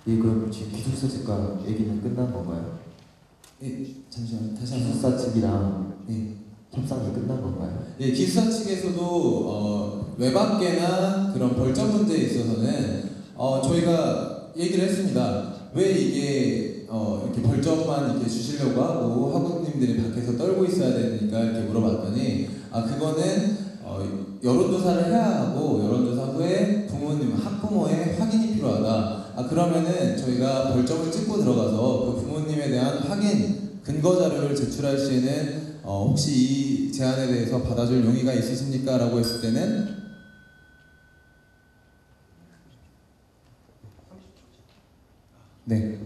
예, 그럼 지금 기숙사 측과 얘기는 끝난 건가요? 예, 잠시만 다시 한번. 기숙사 측이랑 예, 협상이 끝난 건가요? 예, 기숙사 측에서도 외박계나 그런 벌점 문제에 있어서는 저희가 얘기를 했습니다. 왜 이게 이렇게 벌점만 이렇게 주시려고 하고 학우님들이 밖에서 떨고 있어야 되니까 이렇게 물어봤더니 그거는 여론조사를 해야 하고 여론조사 후에 부모님, 학부모의 확인이 필요하다. 그러면은 저희가 벌점을 찍고 들어가서 그 부모님에 대한 확인 근거 자료를 제출할 시에는 혹시 이 제안에 대해서 받아줄 용의가 있으십니까? 라고 했을 때는 네,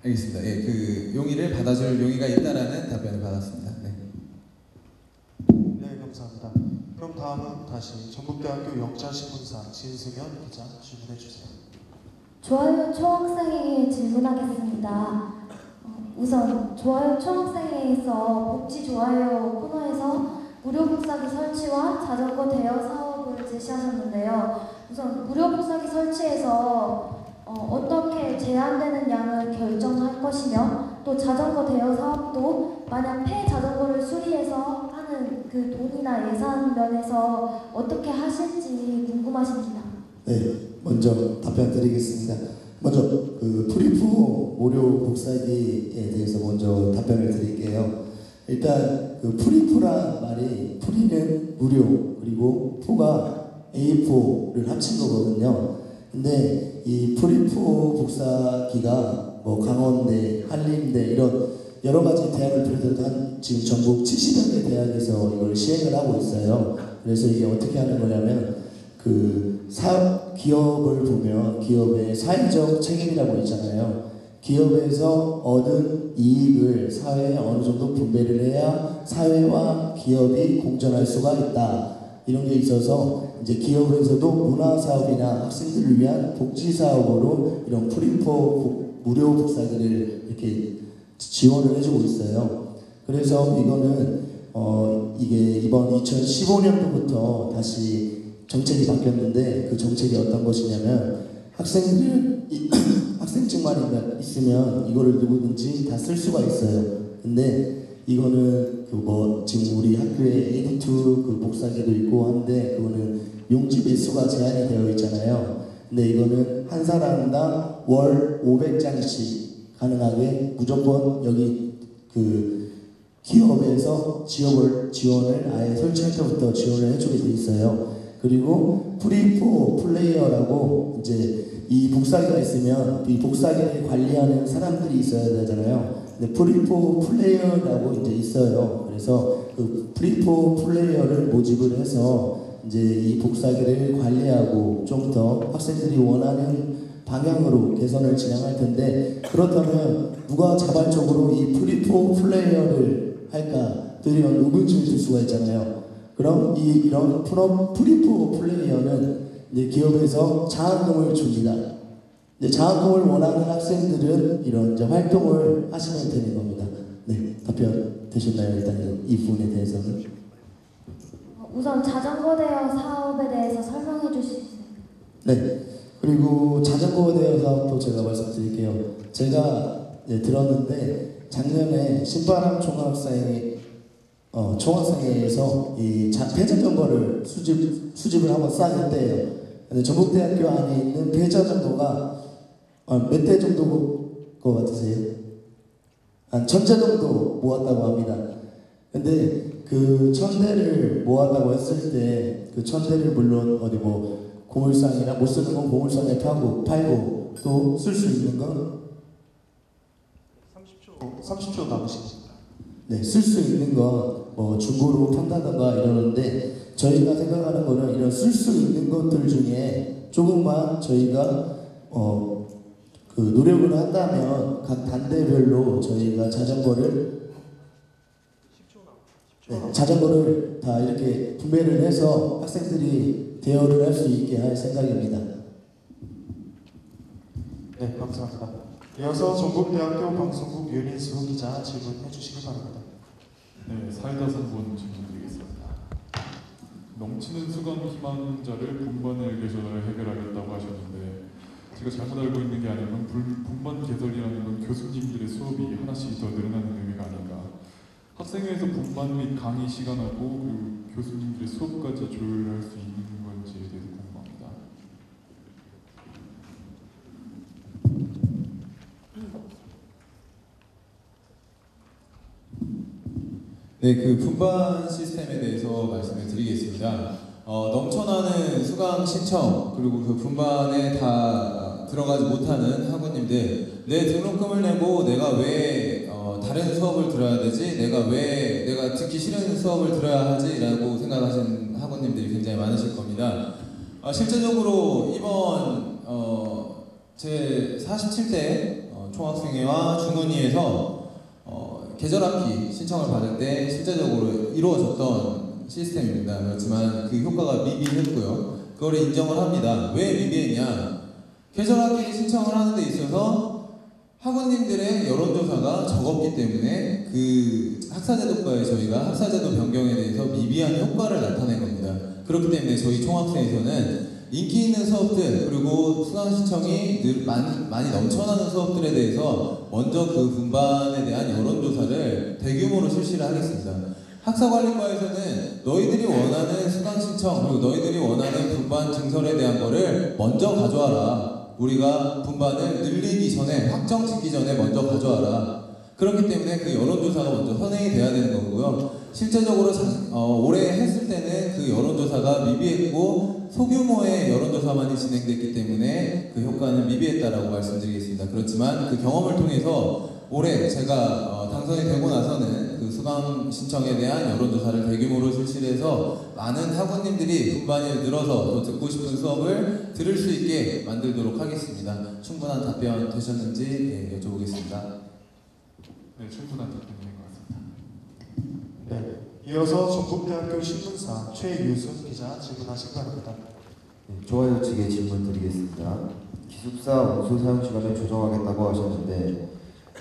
알겠습니다. 예, 그 용의를 받아줄 용의가 있다라는 답변을 받았습니다. 네. 네, 감사합니다. 그럼 다음은 다시 전북대학교 영자신문사 진승현 기자 질문해 주세요. 좋아요 총학생회에 질문하겠습니다. 우선 좋아요 총학생회에서 복지 좋아요 코너에서 무료 복사기 설치와 자전거 대여 사업을 제시하셨는데요. 우선 무료 복사기 설치에서 어떻게 제한되는 양을 결정할 것이며 또 자전거 대여 사업도 만약 폐 자전거를 수리해서 하는 그 돈이나 예산 면에서 어떻게 하실지 궁금하십니다. 네, 먼저 답변 드리겠습니다. 먼저 그 프리푸 무료 복사기에 대해서 먼저 답변을 드릴게요. 일단 그 프리푸란 말이 프리는 무료 그리고 푸가 A4를 합친 거거든요. 근데 이 프리푸 복사기가 뭐 강원대, 한림대 이런 여러 가지 대학을 비롯해서 지금 전국 70여 개 대학에서 이걸 시행을 하고 있어요. 그래서 이게 어떻게 하는 거냐면 그 기업을 보면 기업의 사회적 책임이라고 있잖아요. 기업에서 얻은 이익을 사회에 어느 정도 분배를 해야 사회와 기업이 공존할 수가 있다. 이런 게 있어서 이제 기업에서도 문화사업이나 학생들을 위한 복지사업으로 이런 프리포 무료 복사기를 이렇게 지원을 해주고 있어요. 그래서 이거는 이게 이번 2015년도부터 다시 정책이 바뀌었는데 그 정책이 어떤 것이냐면 학생증만 있으면 이거를 누구든지 다 쓸 수가 있어요. 근데 이거는 그 뭐 지금 우리 학교에 에디투 그 복사기도 있고 한데 그거는 용지 배수가 제한이 되어 있잖아요. 근데 이거는 한 사람당 월 500장씩 가능하게 무조건 여기 그 기업에서 지원을 아예 설치할 때부터 지원을 해주게 돼 있어요. 그리고 프리포 플레이어라고 이제 이 복사기가 있으면 이 복사기를 관리하는 사람들이 있어야 되잖아요. 근데 프리포 플레이어라고 이제 있어요. 그래서 그 프리포 플레이어를 모집을 해서 이제 이 복사기를 관리하고 좀 더 학생들이 원하는 방향으로 개선을 진행할 텐데 그렇다면 누가 자발적으로 이 프리포 플레이어를 할까? 들이면 의문점이 들 수가 있잖아요. 그럼 이런 프리포 플레이어는 이제 기업에서 장학금을 줍니다. 이제 장학금을 원하는 학생들은 이런 이제 활동을 하시면 되는 겁니다. 네, 답변 되셨나요? 일단 이 부분에 대해서는. 우선 자전거 대여 사업에 대해서 설명해 주시겠어요? 네. 그리고 자전거 대여 사업도 제가 말씀드릴게요. 제가 들었는데 작년에 신바람 총학생회에서 이 폐자전거를 수집을 한번 쌌는데 전북대학교 안에 있는 폐자전거가 몇 대 정도 것 같으세요? 한 1000대 정도 모았다고 합니다. 근데 그 1000대를 모았다고 했을 때 그 1000대를 물론 어디 뭐 고물상이나 못 쓰는 건 고물상에 팔고 또 쓸 수 있는 건 30초 남으십니다. 네, 쓸 수 있는 건 뭐 중고로 판다던가 이러는데 저희가 생각하는 거는 이런 쓸 수 있는 것들 중에 조금만 저희가 그 노력을 한다면 각 단대별로 저희가 자전거를 다 이렇게 분배를 해서 학생들이 대여를 할 수 있게 할 생각입니다. 네, 감사합니다. 이어서 전북대학교 방송국 윤인수 기자 질문해 주시기 바랍니다. 네, 사이다 3분 질문드리겠습니다. 넘치는 수강 희망자를 분반을 개선을 해결하겠다고 하셨는데 제가 잘못 알고 있는 게 아니면 분반 개설이라는 건 교수님들의 수업이 하나씩 더 늘어나는 의미가 아닌가. 학생회에서 분반 및 강의 시간하고 그 교수님들의 수업까지 조율할 수 있는 건지에 대해서 궁금합니다. 네, 그 분반 시스템에 대해서 말씀을 드리겠습니다. 넘쳐나는 수강 신청 그리고 그 분반에 다 들어가지 못하는 학우님들, 내 등록금을 내고 내가 왜 다른 수업을 들어야 되지? 내가 왜 내가 듣기 싫은 수업을 들어야 하지?라고 생각하시는 학우님들이 굉장히 많으실 겁니다. 실제적으로 이번 제 47대 총학생회와 중원위에서 계절학기 신청을 받을 때 실제적으로 이루어졌던 시스템입니다. 그렇지만 그 효과가 미비했고요. 그걸 인정을 합니다. 왜 미비했냐? 계절학기 신청을 하는 데 있어서 학우님들의 여론조사가 적었기 때문에 그 학사제도과에 저희가 학사제도 변경에 대해서 미비한 효과를 나타낸 겁니다. 그렇기 때문에 저희 총학생에서는 인기 있는 수업들 그리고 수강 신청이 늘 많이 넘쳐나는 수업들에 대해서 먼저 그 분반에 대한 여론조사를 대규모로 실시를 하겠습니다. 학사관리과에서는 너희들이 원하는 수강 신청 그리고 너희들이 원하는 분반 증설에 대한 거를 먼저 가져와라. 우리가 분반을 늘리기 전에 확정 짓기 전에 먼저 가져와라. 그렇기 때문에 그 여론조사가 먼저 선행이 돼야 되는 거고요. 실제적으로 올해 했을 때는 그 여론조사가 미비했고 소규모의 여론조사만이 진행됐기 때문에 그 효과는 미비했다라고 말씀드리겠습니다. 그렇지만 그 경험을 통해서 올해 제가 당선이 되고 나서는 그 수강 신청에 대한 여론조사를 대규모로 실시해서 많은 학우님들이 분반이 늘어서 또 듣고 싶은 수업을 들을 수 있게 만들도록 하겠습니다. 충분한 답변 되셨는지 여쭤보겠습니다. 네, 충분한 답변인 것 같습니다. 네, 이어서 전국대학교 신문사 최유순 기자 질문하시기 바랍니다. 네, 좋아요 측에 질문 드리겠습니다. 기숙사 온수 사용 시간을 조정하겠다고 하셨는데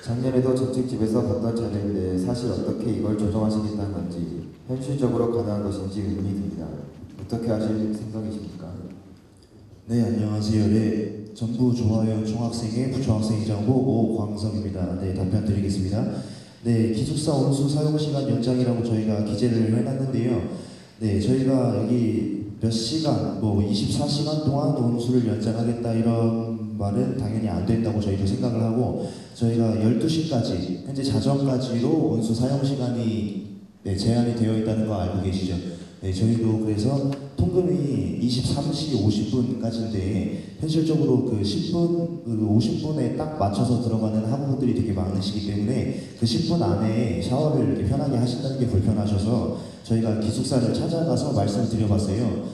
작년에도 전책집에서 봤던 자료인데 사실 어떻게 이걸 조정하시겠다는 건지 현실적으로 가능한 것인지 의문이 듭니다. 어떻게 하실 생각이십니까? 네, 안녕하세요. 네, 전부 좋아요 총학생회 부총학생회장부 오광석입니다. 네, 답변 드리겠습니다. 네, 기숙사 온수 사용 시간 연장이라고 저희가 기재를 해놨는데요. 네, 저희가 여기 몇 시간, 뭐 24시간 동안 온수를 연장하겠다 이런 말은 당연히 안 된다고 저희도 생각을 하고 저희가 12시까지, 현재 자정까지로 온수 사용 시간이 제한이 되어 있다는 거 알고 계시죠? 네, 저희도 그래서 통금이 23시 50분까지인데 현실적으로 그 10분, 그 50분에 딱 맞춰서 들어가는 학우분들이 되게 많으시기 때문에 그 10분 안에 샤워를 이렇게 편하게 하신다는 게 불편하셔서 저희가 기숙사를 찾아가서 말씀을 드려봤어요.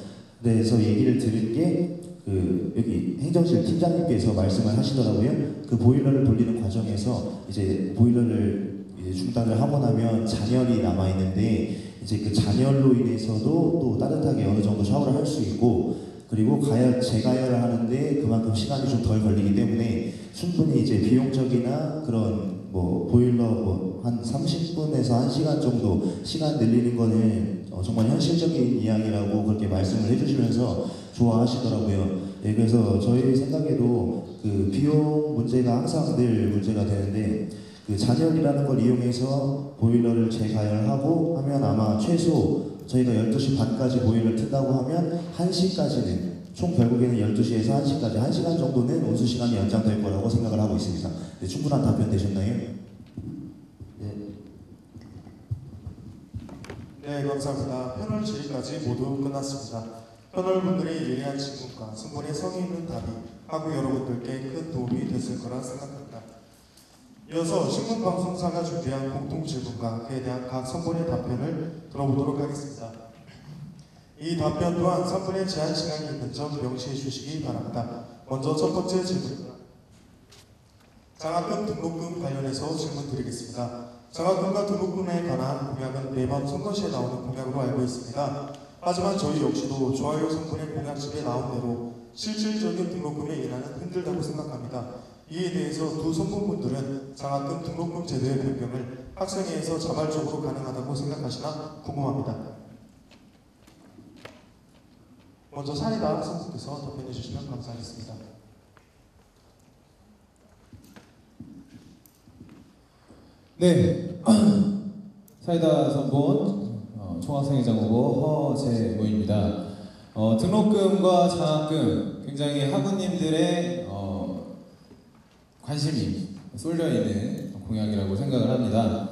그래서 얘기를 들은 게 그 여기 행정실 팀장님께서 말씀을 하시더라고요. 그 보일러를 돌리는 과정에서 이제 보일러를 이제 중단을 하고 나면 잔열이 남아 있는데 이제 그 잔열로 인해서도 또 따뜻하게 어느 정도 샤워를 할 수 있고 그리고 재가열을 하는데 그만큼 시간이 좀 덜 걸리기 때문에 충분히 이제 비용적이나 그런 뭐 보일러 뭐 한 30분에서 1시간 정도 시간 늘리는 거는 정말 현실적인 이야기라고 그렇게 말씀을 해주시면서 좋아하시더라고요. 네, 그래서 저희 생각에도 그 비용 문제가 항상 늘 문제가 되는데 그 잔열이라는 걸 이용해서 보일러를 재가열하고 하면 아마 최소 저희가 12시 반까지 보일러를 튼다고 하면 1시까지는 총 결국에는 12시에서 1시까지 1시간 정도는 온수 시간이 연장될 거라고 생각을 하고 있습니다. 네, 충분한 답변 되셨나요? 네, 감사합니다. 패널 질의까지 모두 끝났습니다. 패널분들의 예리한 질문과 충분히 성의 있는 답이 학우 여러분들께 큰 도움이 됐을 거라 생각합니다. 이어서 신문방송사가 준비한 공통질문과 그에 대한 각 선분의 답변을 들어보도록 하겠습니다. 이 답변 또한 3분의 제한 시간이 있는 점 명시해 주시기 바랍니다. 먼저 첫 번째 질문입니다. 장학금 등록금 관련해서 질문 드리겠습니다. 장학금과 등록금에 관한 공약은 매번 선거시에 나오는 공약으로 알고 있습니다. 하지만 저희 역시도 좋아요 성분의 공약집에 나온 대로 실질적인 등록금에 인하는 힘들다고 생각합니다. 이에 대해서 두 선분분들은 장학금 등록금 제도의 변경을 학생회에서 자발적으로 가능하다고 생각하시나 궁금합니다. 먼저 사이다 선생님께서 답변해 주시면 감사하겠습니다. 네, 사이다 선본 총학생회장 후보 허재모입니다. 등록금과 장학금 굉장히 학우님들의 관심이 쏠려 있는 공약이라고 생각을 합니다.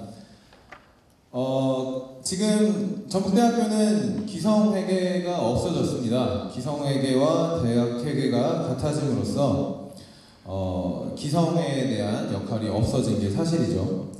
지금 전북대학교는 기성회계가 없어졌습니다. 기성회계와 대학회계가 같아짐으로써 기성회에 대한 역할이 없어진 게 사실이죠.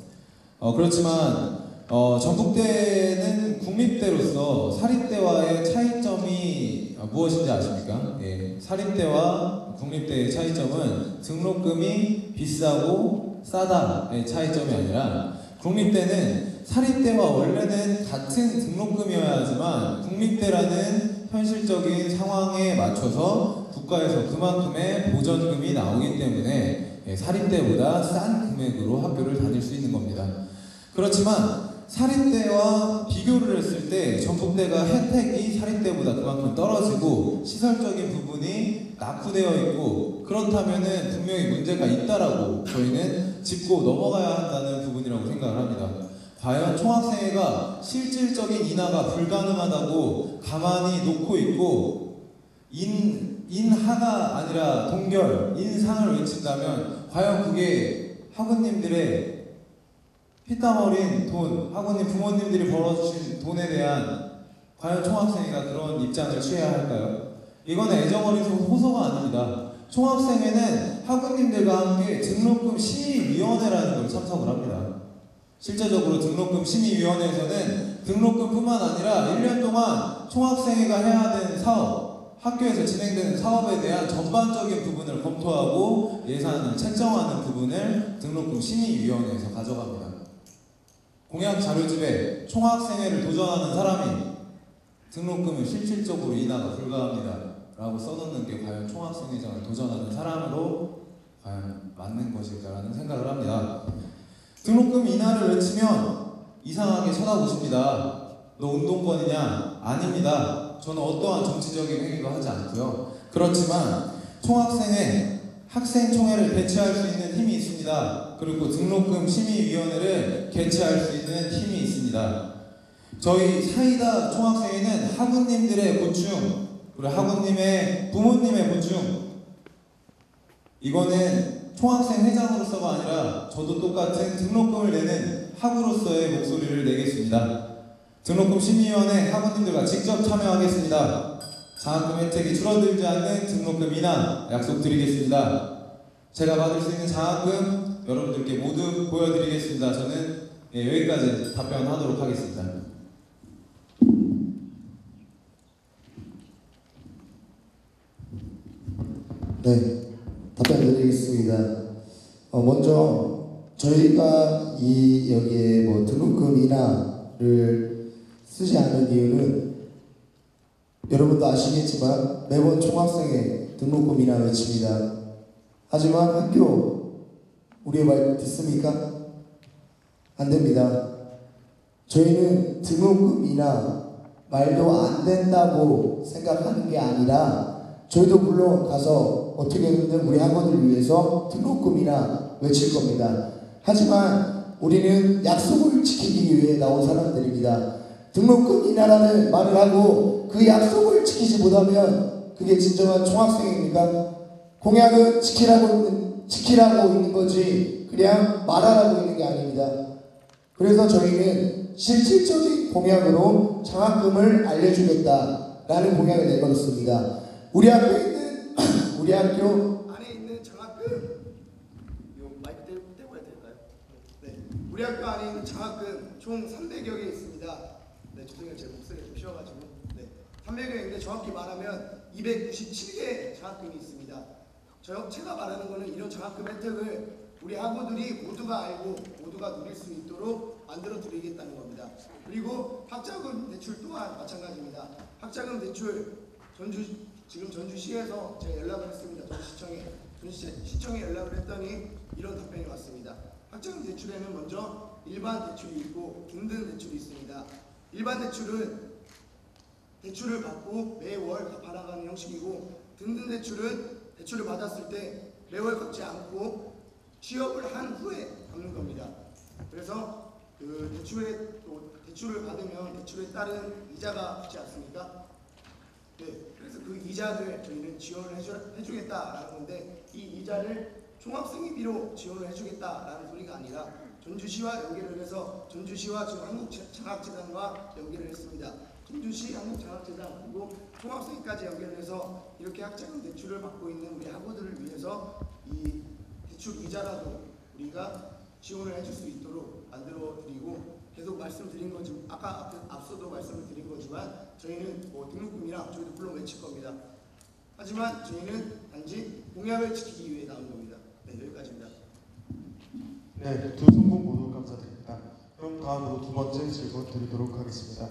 그렇지만 전북대는 국립대로서 사립대와의 차이점이 무엇인지 아십니까? 예, 사립대와 국립대의 차이점은 등록금이 비싸고 싸다의 차이점이 아니라 국립대는 사립대와 원래는 같은 등록금이어야 하지만 국립대라는 현실적인 상황에 맞춰서 국가에서 그만큼의 보전금이 나오기 때문에 사립대보다 싼 금액으로 학교를 다닐 수 있는 겁니다. 그렇지만 사립대와 비교를 했을 때 전북대가 혜택이 사립대보다 그만큼 떨어지고 시설적인 부분이 낙후되어 있고 그렇다면은 분명히 문제가 있다라고 저희는 짚고 넘어가야 한다는 부분이라고 생각을 합니다. 과연 총학생회가 실질적인 인하가 불가능하다고 가만히 놓고 있고 인하가 아니라 동결, 인상을 외친다면 과연 그게 학우님들의 피땀 어린 돈, 학우님 부모님들이 벌어주신 돈에 대한 과연 총학생회가 그런 입장을 취해야 할까요? 이건 애정 어린 호소가 아닙니다. 총학생회는 학우님들과 함께 등록금 심의위원회라는 걸 참석을 합니다. 실제적으로 등록금 심의위원회에서는 등록금뿐만 아니라 1년 동안 총학생회가 해야 되는 사업, 학교에서 진행되는 사업에 대한 전반적인 부분을 검토하고 예산을 책정하는 부분을 등록금 심의위원회에서 가져갑니다. 공약 자료집에 총학생회를 도전하는 사람이 등록금을 실질적으로 인하가 불가합니다 라고 써놓는 게 과연 총학생회장을 도전하는 사람으로 과연 맞는 것일까라는 생각을 합니다. 등록금 인하를 외치면 이상하게 쳐다보십니다. 너 운동권이냐? 아닙니다. 저는 어떠한 정치적인 행위도 하지 않고요. 그렇지만 총학생회, 학생총회를 개최할 수 있는 힘이 있습니다. 그리고 등록금 심의위원회를 개최할 수 있는 힘이 있습니다. 저희 사이다 총학생회는 학우님들의 고충, 그리고 학우님의 부모님의 고충, 이거는 총학생 회장으로서가 아니라 저도 똑같은 등록금을 내는 학우로서의 목소리를 내겠습니다. 등록금 심의위원회 학우님들과 직접 참여하겠습니다. 장학금 혜택이 줄어들지 않는 등록금 인하 약속드리겠습니다. 제가 받을 수 있는 장학금 여러분들께 모두 보여드리겠습니다. 저는 여기까지 답변하도록 하겠습니다. 네, 답변드리겠습니다. 먼저 저희가 여기에 등록금 인하를 쓰지 않는 이유는 여러분도 아시겠지만 매번 총학생회 등록금 인하 외칩니다. 하지만 학교 우리의 말 듣습니까? 안 됩니다. 저희는 등록금 인하 말도 안 된다고 생각하는 게 아니라 저희도 물론 가서 어떻게든 우리 학원을 위해서 등록금 인하 외칠 겁니다. 하지만 우리는 약속을 지키기 위해 나온 사람들입니다. 등록금 인하라는 말을 하고 그 약속을 지키지 못하면 그게 진정한 총학생입니까? 공약은 지키라고 있는 거지 그냥 말하라고 있는 게 아닙니다. 그래서 저희는 실질적인 공약으로 장학금을 알려주겠다라는 공약을 내걸었습니다. 우리 학교 안에 있는 장학금, 요 마이크 떼고 해야 될까요? 네, 우리 학교 안에 있는 장학금 총 300여 개 있습니다. 네, 죄송해요, 제 목소리가 좀 쉬어가지고. 네, 300여 개인데 정확히 말하면 297개 장학금이 있습니다. 제가 말하는 거는 이런 장학금 혜택을 우리 학우들이 모두가 알고 모두가 누릴 수 있도록 만들어 드리겠다는 겁니다. 그리고 학자금 대출 또한 마찬가지입니다. 학자금 대출 지금 전주시에서 제가 연락을 했습니다. 전주시청에 연락을 했더니 이런 답변이 왔습니다. 학자금 대출에는 먼저 일반 대출이 있고 등등 대출이 있습니다. 일반 대출은 대출을 받고 매월 갚아나가는 형식이고 등등 대출은 대출을 받았을 때 매월 갚지 않고 취업을 한 후에 갚는 겁니다. 그래서 대출을 받으면 대출에 따른 이자가 붙지 않습니까? 네, 그래서 그 이자를 저희는 지원을 해주겠다라는 건데, 이 이자를 총학생회비로 지원을 해주겠다라는 소리가 아니라 전주시와 연계를 해서 전주시와 지금 한국장학재단과 연계를 했습니다. 전주시 한국장학재단 그리고 총학생회까지 연계를 해서 이렇게 학자금 대출을 받고 있는 우리 학우들을 위해서 이 대출 이자라도 우리가 지원을 해줄 수 있도록 만들어드리고, 계속 말씀드린 거지만 앞서도 말씀을 드린 거지만 저희는 뭐 등록금이랑 저희도 물론 외칠 겁니다. 하지만 저희는 단지 공약을 지키기 위해 나온 겁니다. 네, 여기까지입니다. 네, 두 성분 모두 감사드립니다. 그럼 다음으로 두 번째 질문 드리도록 하겠습니다.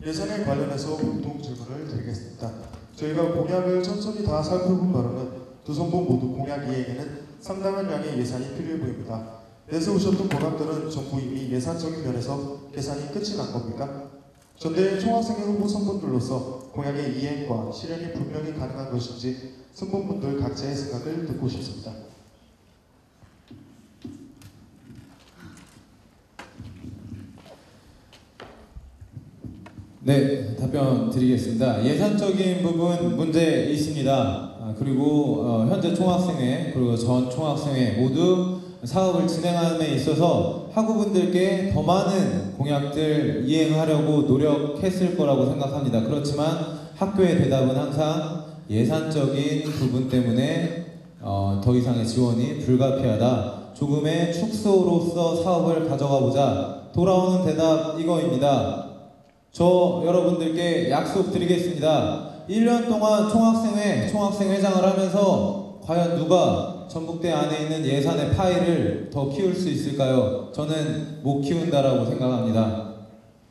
예산에 관련해서 공통 질문을 드리겠습니다. 저희가 공약을 천천히 다 살펴본 바로는 두 성분 모두 공약 이행에는 상당한 양의 예산이 필요해 보입니다. 내세우셨던 공약들은 전부 이미 예산적인 면에서 계산이 끝이 난 겁니까? 전대의 총학생회 후보 선분들로서 공약의 이행과 실현이 분명히 가능한 것인지 선분분들 각자의 생각을 듣고 싶습니다. 네, 답변 드리겠습니다. 예산적인 부분 문제 있습니다. 그리고 현재 총학생회 그리고 전 총학생회 모두 사업을 진행함에 있어서 학우분들께 더 많은 공약들 이행하려고 노력했을 거라고 생각합니다. 그렇지만 학교의 대답은 항상 예산적인 부분 때문에 더 이상의 지원이 불가피하다. 조금의 축소로서 사업을 가져가 보자. 돌아오는 대답 이거입니다. 저 여러분들께 약속드리겠습니다. 1년 동안 총학생회장을 하면서 과연 누가 전북대 안에 있는 예산의 파이를 더 키울 수 있을까요? 저는 못 키운다라고 생각합니다.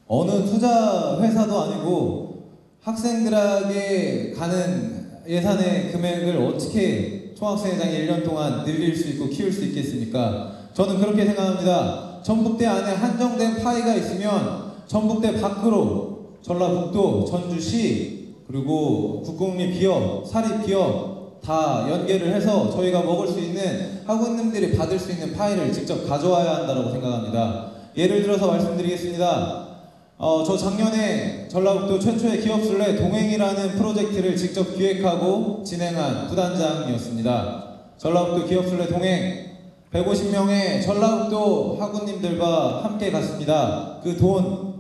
어느 투자 회사도 아니고 학생들에게 가는 예산의 금액을 어떻게 총학생회장이 1년 동안 늘릴 수 있고 키울 수 있겠습니까? 저는 그렇게 생각합니다. 전북대 안에 한정된 파이가 있으면 전북대 밖으로 전라북도, 전주시, 그리고 국공립기업, 사립기업 다 연계를 해서 저희가 먹을 수 있는 학우님들이 받을 수 있는 파이를 직접 가져와야 한다고 생각합니다. 예를 들어서 말씀드리겠습니다. 저 작년에 전라북도 최초의 기업술래 동행이라는 프로젝트를 직접 기획하고 진행한 부단장이었습니다. 전라북도 기업술래 동행 150명의 전라북도 학우님들과 함께 갔습니다. 그 돈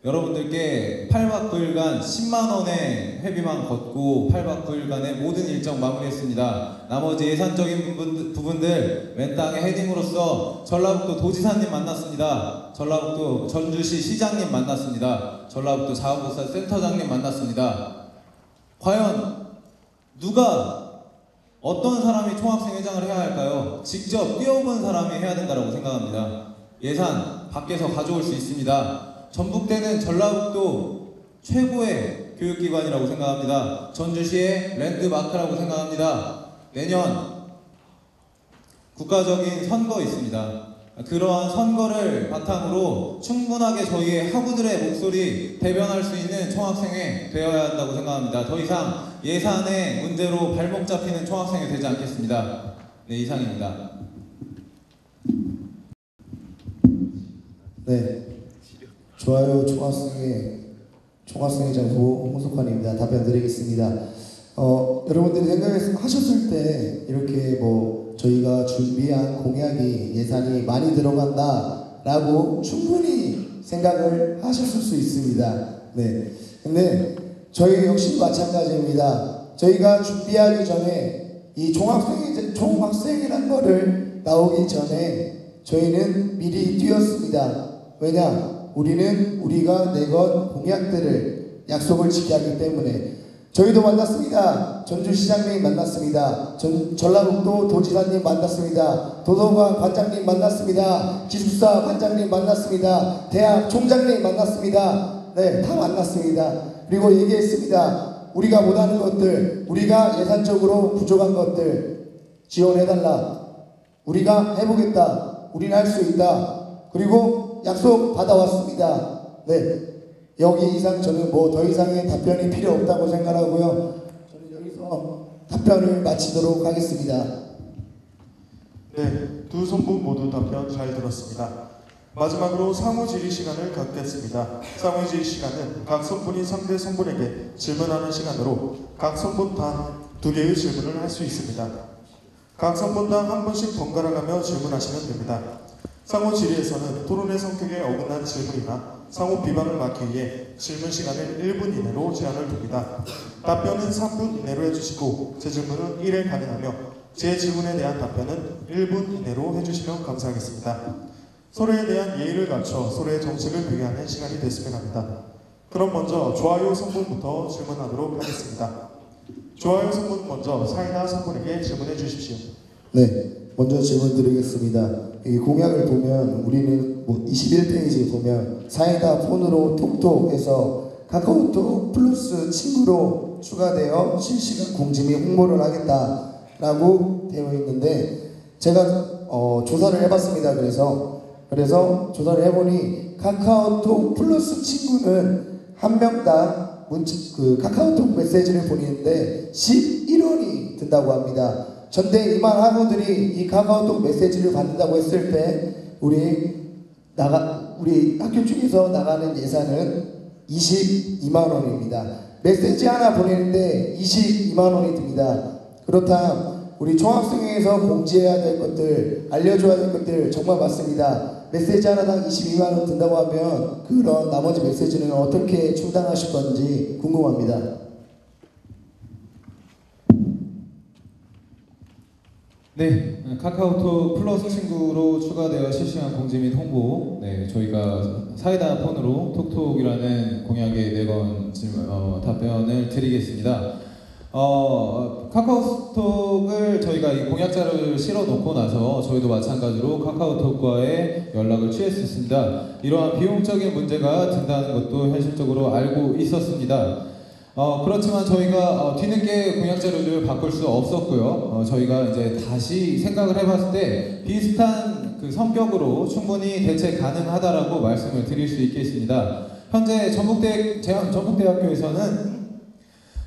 여러분들께 8박 9일간 10만원의 회비만 걷고 8박 9일간의 모든 일정 마무리했습니다. 나머지 예산적인 부분들 맨 땅에 헤딩으로서 전라북도 도지사님 만났습니다. 전라북도 전주시 시장님 만났습니다. 전라북도 자원봉사 센터장님 만났습니다. 과연 누가 어떤 사람이 총학생회장을 해야 할까요? 직접 뛰어본 사람이 해야 된다고 생각합니다. 예산 밖에서 가져올 수 있습니다. 전북대는 전라북도 최고의 교육기관이라고 생각합니다. 전주시의 랜드마크라고 생각합니다. 내년 국가적인 선거 있습니다. 그러한 선거를 바탕으로 충분하게 저희의 학우들의 목소리 대변할 수 있는 총학생회 되어야 한다고 생각합니다. 더 이상 예산의 문제로 발목 잡히는 총학생회 되지 않겠습니다. 네, 이상입니다. 네, 좋아요 총학생회장 후보 홍석환입니다. 답변 드리겠습니다. 여러분들이 생각하셨을 때 이렇게 저희가 준비한 공약이 예산이 많이 들어간다라고 충분히 생각을 하셨을 수 있습니다. 네, 근데 저희 역시 마찬가지입니다. 저희가 준비하기 전에 이 총학생이라는 거를 나오기 전에 저희는 미리 뛰었습니다. 왜냐? 우리는 우리가 내건 공약들을 약속을 지켜야 하기 때문에 저희도 만났습니다. 전주시장님 만났습니다. 전라북도 도지사님 만났습니다. 도서관 관장님 만났습니다. 기숙사 관장님 만났습니다. 대학 총장님 만났습니다. 네, 다 만났습니다. 그리고 얘기했습니다. 우리가 못하는 것들, 우리가 예산적으로 부족한 것들 지원해달라. 우리가 해보겠다. 우리는 할 수 있다. 그리고 약속 받아왔습니다. 네, 여기 이상 저는 더 이상의 답변이 필요 없다고 생각하고요. 저는 여기서 답변을 마치도록 하겠습니다. 네, 두 손분 모두 답변 잘 들었습니다. 마지막으로 상호 질의 시간을 갖겠습니다. 상호 질의 시간은 각 성분이 상대 성분에게 질문하는 시간으로 각 성분당 2개의 질문을 할 수 있습니다. 각 성분당 한 분씩 번갈아 가며 질문하시면 됩니다. 상호 질의에서는 토론의 성격에 어긋난 질문이나 상호 비방을 막기 위해 질문 시간을 1분 이내로 제한을 둡니다. 답변은 3분 이내로 해주시고 제 질문은 1회 가능하며 제 질문에 대한 답변은 1분 이내로 해주시면 감사하겠습니다. 서로에 대한 예의를 갖춰 서로의 정책을 비교하는 시간이 됐으면 합니다. 그럼 먼저 좋아요 성분부터 질문하도록 하겠습니다. 좋아요 성분 먼저 사이다 성분에게 질문해 주십시오. 네, 먼저 질문 드리겠습니다. 이 공약을 보면 우리는 21페이지 보면 사이다 폰으로 톡톡해서 카카오톡 플러스 친구로 추가되어 실시간 공지 및 홍보를 하겠다라고 되어 있는데 제가 조사를 해봤습니다. 그래서 조사를 해보니 카카오톡 플러스 친구는 한 명당 카카오톡 메시지를 보내는데 11원이 든다고 합니다. 전대 이만 학우들이 이 카카오톡 메시지를 받는다고 했을 때 우리 학교 중에서 나가는 예산은 22만 원입니다. 메시지 하나 보내는데 22만 원이 듭니다. 그렇다면 우리 총학생회에서 공지해야 될 것들, 알려줘야 될 것들 정말 많습니다. 메시지 하나당 22만 원 든다고 하면 그런 나머지 메시지는 어떻게 충당하실 건지 궁금합니다. 네, 카카오톡 플러스 친구로 추가되어 실시간 공지 및 홍보. 네, 저희가 사이다 폰으로 톡톡이라는 공약에 내건 답변을 드리겠습니다. 카카오톡을 저희가 이 공약 자료를 실어 놓고 나서 저희도 마찬가지로 카카오톡과의 연락을 취했었습니다. 이러한 비용적인 문제가 든다는 것도 현실적으로 알고 있었습니다. 그렇지만 저희가 뒤늦게 공약 자료를 바꿀 수 없었고요. 저희가 이제 다시 생각을 해봤을 때 비슷한 그 성격으로 충분히 대체 가능하다라고 말씀을 드릴 수 있겠습니다. 현재 전북대학교에서는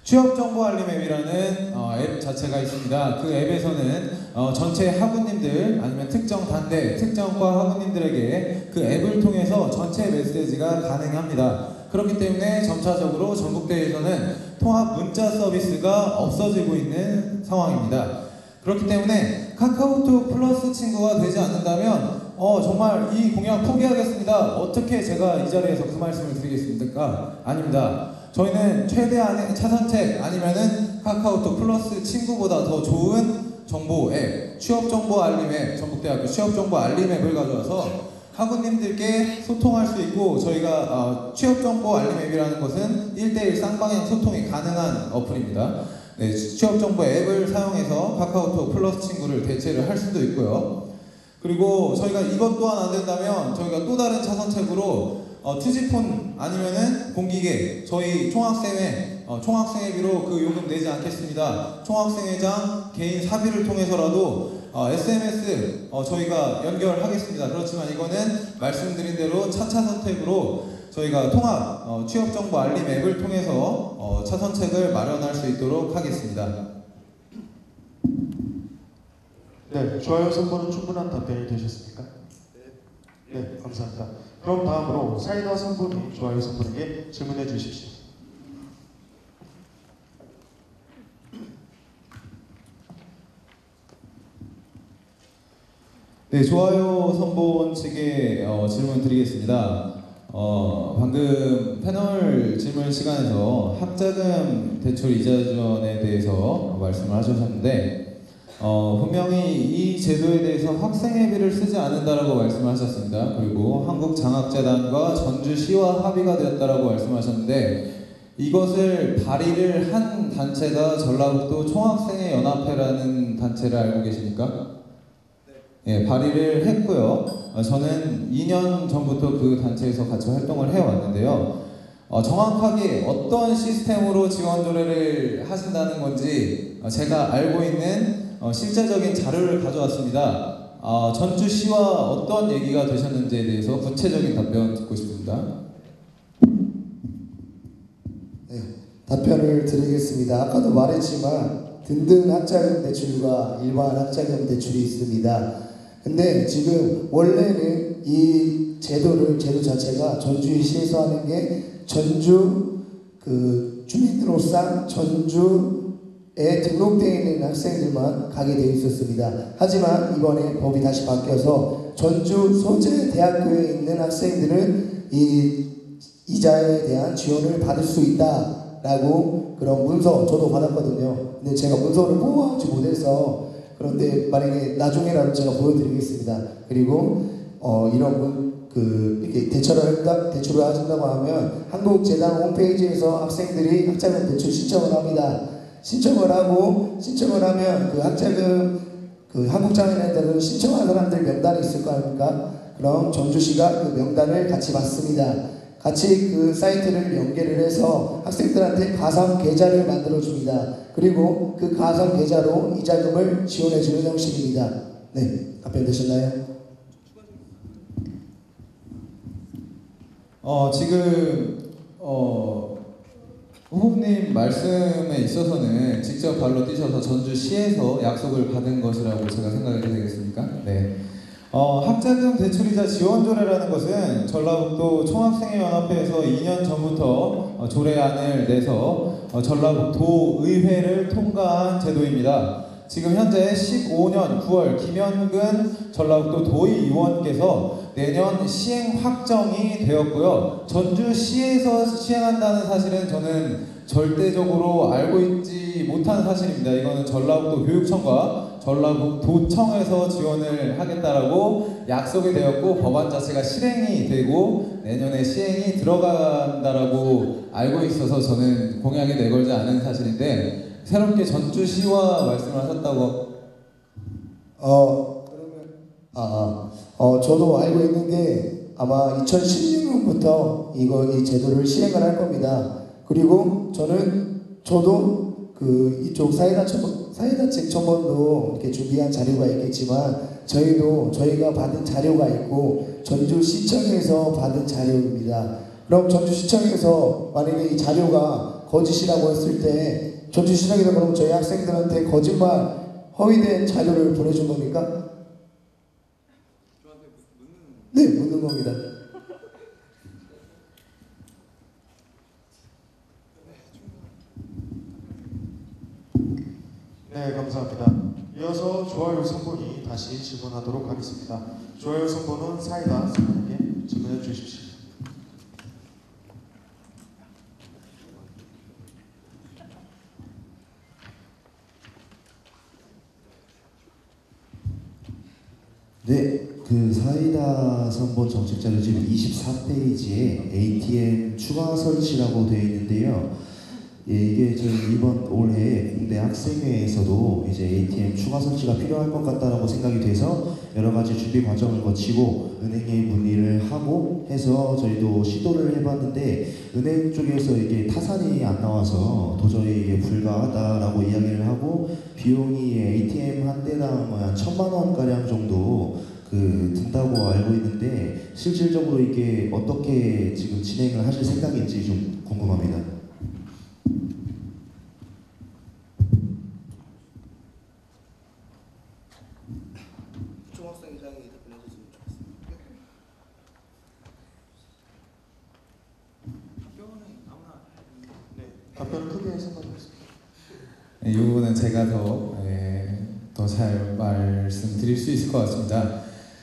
취업정보 알림 앱이라는 앱 자체가 있습니다. 그 앱에서는 전체 학우님들 아니면 특정 단대, 특정과 학우님들에게 그 앱을 통해서 전체 메시지가 가능합니다. 그렇기 때문에 점차적으로 전북대에서는 통합 문자 서비스가 없어지고 있는 상황입니다. 그렇기 때문에 카카오톡 플러스 친구가 되지 않는다면 정말 이 공약 포기하겠습니다. 어떻게 제가 이 자리에서 그 말씀을 드리겠습니까? 아닙니다. 저희는 최대한의 차선책 아니면은 카카오톡 플러스 친구보다 더 좋은 정보 앱, 취업정보 알림 앱, 전북대학교 취업정보 알림 앱을 가져와서 학우님들께 소통할 수 있고 저희가 취업정보 알림 앱이라는 것은 1대1 쌍방향 소통이 가능한 어플입니다. 네, 취업정보 앱을 사용해서 카카오톡 플러스 친구를 대체를 할 수도 있고요. 그리고 저희가 이것 또한 안 된다면 저희가 또 다른 차선책으로 투지폰 아니면은 공기계 저희 총학생회비로 그 요금 내지 않겠습니다. 총학생회장 개인 사비를 통해서라도 SMS 저희가 연결하겠습니다. 그렇지만 이거는 말씀드린 대로 차차 선택으로 저희가 통합 취업정보 알림 앱을 통해서 차선책을 마련할 수 있도록 하겠습니다. 네, 좋아요 선분은 충분한 답변이 되셨습니까? 네, 감사합니다. 그럼 다음으로 사이다 선분이 좋아요 선분에게 질문해 주십시오. 네, 좋아요 선본 측에 질문 드리겠습니다. 방금 패널 질문 시간에서 학자금 대출 이자 지원에 대해서 말씀을 하셨는데 분명히 이 제도에 대해서 학생회비를 쓰지 않는다라고 말씀하셨습니다. 그리고 한국장학재단과 전주시와 합의가 되었다라고 말씀하셨는데 이것을 발의를 한 단체가 전라북도 총학생회 연합회라는 단체를 알고 계십니까? 네, 발의를 했고요. 저는 2년 전부터 그 단체에서 같이 활동을 해왔는데요. 정확하게 어떤 시스템으로 지원 조례를 하신다는 건지 제가 알고 있는 실제적인 자료를 가져왔습니다. 전주시와 어떤 얘기가 되셨는지에 대해서 구체적인 답변 듣고 싶습니다. 네, 답변을 드리겠습니다. 아까도 말했지만 등등 학자금 대출과 일반 학자금 대출이 있습니다. 근데 지금 원래는 이 제도 자체가 전주시에서 하는 게 전주 그 주민등록상 전주에 등록되어 있는 학생들만 가게 되어 있었습니다. 하지만 이번에 법이 다시 바뀌어서 전주 소재 대학교에 있는 학생들은 이 이자에 대한 지원을 받을 수 있다라고 그런 문서 저도 받았거든요. 근데 제가 문서를 뽑아오지 못해서 그런데 만약에 나중에라도 제가 보여드리겠습니다. 그리고 이렇게 대출을 하신다고 하면 한국재단 홈페이지에서 학생들이 학자금 대출 신청을 합니다. 신청을 하면 그 학자금 그 한국장애인에 따른 신청한 사람들 명단이 있을 거 아닙니까? 그럼 전주시가 그 명단을 같이 받습니다. 같이 그 사이트를 연계를 해서 학생들한테 가상 계좌를 만들어 줍니다. 그리고 그 가상 계좌로 이자금을 지원해 주는 형식입니다. 네, 답변 되셨나요? 지금 후보님 말씀에 있어서는 직접 발로 뛰셔서 전주시에서 약속을 받은 것이라고 제가 생각이 되겠습니까? 네. 학자금 대출이자 지원조례라는 것은 전라북도 총학생회연합회에서 2년 전부터 조례안을 내서 전라북도 의회를 통과한 제도입니다. 지금 현재 15년 9월 김현근 전라북도 도의위원께서 내년 시행 확정이 되었고요. 전주시에서 시행한다는 사실은 저는 절대적으로 알고 있지 못한 사실입니다. 이거는 전라북도 교육청과 전라북도청에서 지원을 하겠다라고 약속이 되었고 법안 자체가 실행이 되고 내년에 시행이 들어간다라고 알고 있어서 저는 공약에 내걸지 않은 사실인데 새롭게 전주시와 말씀을 하셨다고. 저도 알고 있는 게 아마 2016년부터 이 제도를 시행을 할 겁니다. 그리고 저도 그 이쪽 사회다책 첨언도 이렇게 준비한 자료가 있겠지만 저희가 받은 자료가 있고 전주시청에서 받은 자료입니다. 그럼 전주시청에서 만약에 이 자료가 거짓이라고 했을 때 전주시청에서 그럼 저희 학생들한테 거짓말 허위된 자료를 보내준 겁니까? 네, 묻는 겁니다. 네, 감사합니다. 이어서 좋아요 성분이 다시 질문하도록 하겠습니다. 좋아요 성분은 사이다 성분에게 질문해 주십시오. 네, 그 사이다 선본 정책자료 지금 24페이지에 ATM 추가 설치라고 되어 있는데요. 예, 이게 저희 이번 올해 국내 학생회에서도 이제 ATM 추가 설치가 필요할 것 같다라고 생각이 돼서 여러 가지 준비 과정을 거치고 은행에 문의를 하고 해서 저희도 시도를 해봤는데 은행 쪽에서 이게 타산이 안 나와서 도저히 이게 불가하다라고 이야기를 하고 비용이 ATM 한 대당 한 1,000만 원 가량 정도 든다고 알고 있는데 실질적으로 이게 어떻게 지금 진행을 하실 생각인지 좀 궁금합니다. 총학생회장이 답변해줬으면 좋겠습니다. 답변은 아무나. 네, 답변을 크게 생각하겠습니다. 이 부분은 제가 더 잘 말씀드릴 수 있을 것 같습니다.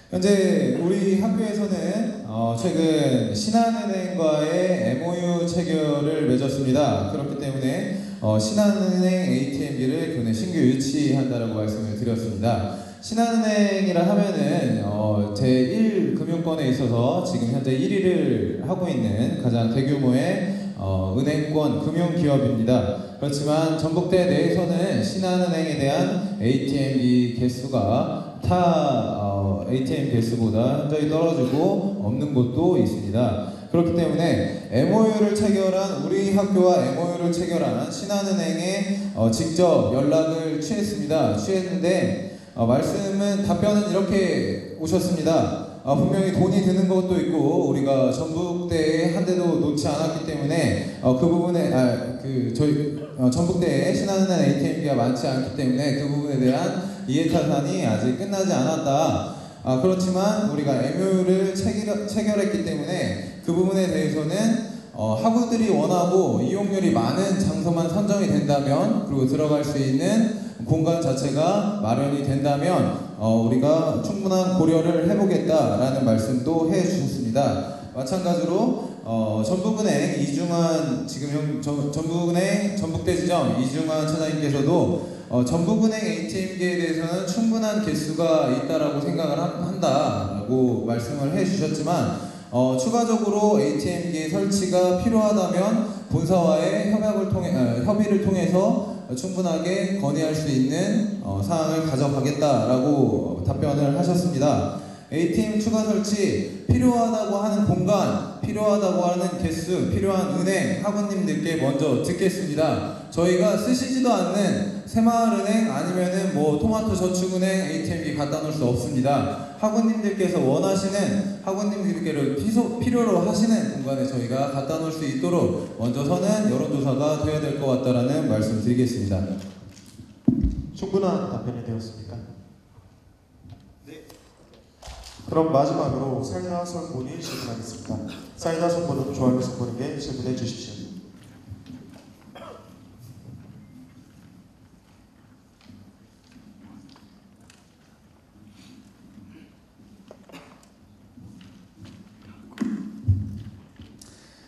현재 우리 학교에서는 최근 신한은행과의 MOU 체결을 맺었습니다. 그렇기 때문에 신한은행 ATM기를 교내 신규 유치한다라고 말씀을 드렸습니다. 신한은행이라 하면은 제1금융권에 있어서 지금 현재 1위를 하고 있는 가장 대규모의 은행권 금융기업입니다. 그렇지만 전북대 내에서는 신한은행에 대한 ATM기 개수가 타 ATM 개수보다 현저히 떨어지고 없는 곳도 있습니다. 그렇기 때문에 MOU를 체결한 우리 학교와 MOU를 체결한 신한은행에 직접 연락을 취했는데 답변은 이렇게 오셨습니다. 분명히 돈이 드는 것도 있고 우리가 전북대에 한 대도 놓지 않았기 때문에 그 부분에 저희 전북대에 신한은행 ATM기가 많지 않기 때문에 그 부분에 대한 이해타산이 아직 끝나지 않았다. 그렇지만 우리가 MOU를 체결했기 때문에 그 부분에 대해서는 학우들이 원하고 이용률이 많은 장소만 선정이 된다면, 그리고 들어갈 수 있는 공간 자체가 마련이 된다면 우리가 충분한 고려를 해보겠다라는 말씀도 해주셨습니다. 마찬가지로 전북은행 이중환 지금 전북은행 전북대지점 이중환 차장님께서도 전북은행 ATM기에 대해서는 충분한 개수가 있다라고 생각을 한다라고 말씀을 해주셨지만, 추가적으로 ATM기 설치가 필요하다면 본사와의 협의를 통해서 충분하게 건의할 수 있는 사항을 가져가겠다라고 답변을 하셨습니다. ATM 추가 설치 필요하다고 하는 공간, 필요하다고 하는 개수, 필요한 은행 학우님들께 먼저 듣겠습니다. 저희가 쓰시지도 않는 새마을은행 아니면은 토마토저축은행 ATM기 갖다 놓을 수 없습니다. 학우님들께서 원하시는, 학우님들께를 필요로 하시는 공간에 저희가 갖다 놓을 수 있도록 먼저서는 여론조사가 되어야 될 것 같다라는 말씀 드리겠습니다. 충분한 답변이 되었습니까? 네. 그럼 마지막으로 사이다 선군이 질문하겠습니다. 사이다 선군은 조한규 선군에게 질문해 주십시오.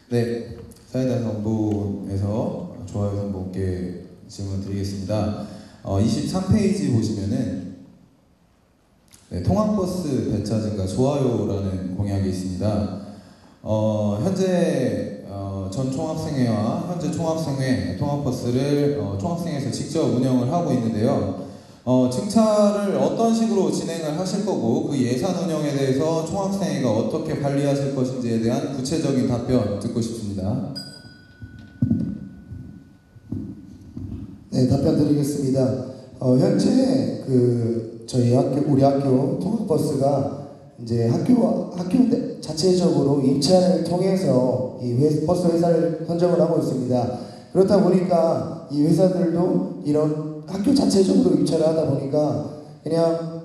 네, 사이다 정부에서 조화유 선보께 질문 드리겠습니다. 23페이지 보시면은 통학버스 배차 증가 좋아요라는 공약이 있습니다. 현재 전 총학생회와 현재 총학생회 통학버스를 총학생회에서 직접 운영을 하고 있는데요. 증차를 어떤 식으로 진행을 하실 거고 그 예산 운영에 대해서 총학생회가 어떻게 관리하실 것인지에 대한 구체적인 답변 듣고 싶습니다. 네, 답변 드리겠습니다. 현재 저희 우리 학교 통학버스가 이제 학교 자체적으로 입찰을 통해서 이 버스 회사를 선정을 하고 있습니다. 그렇다 보니까 이 회사들도 이런 학교 자체적으로 입찰을 하다 보니까 그냥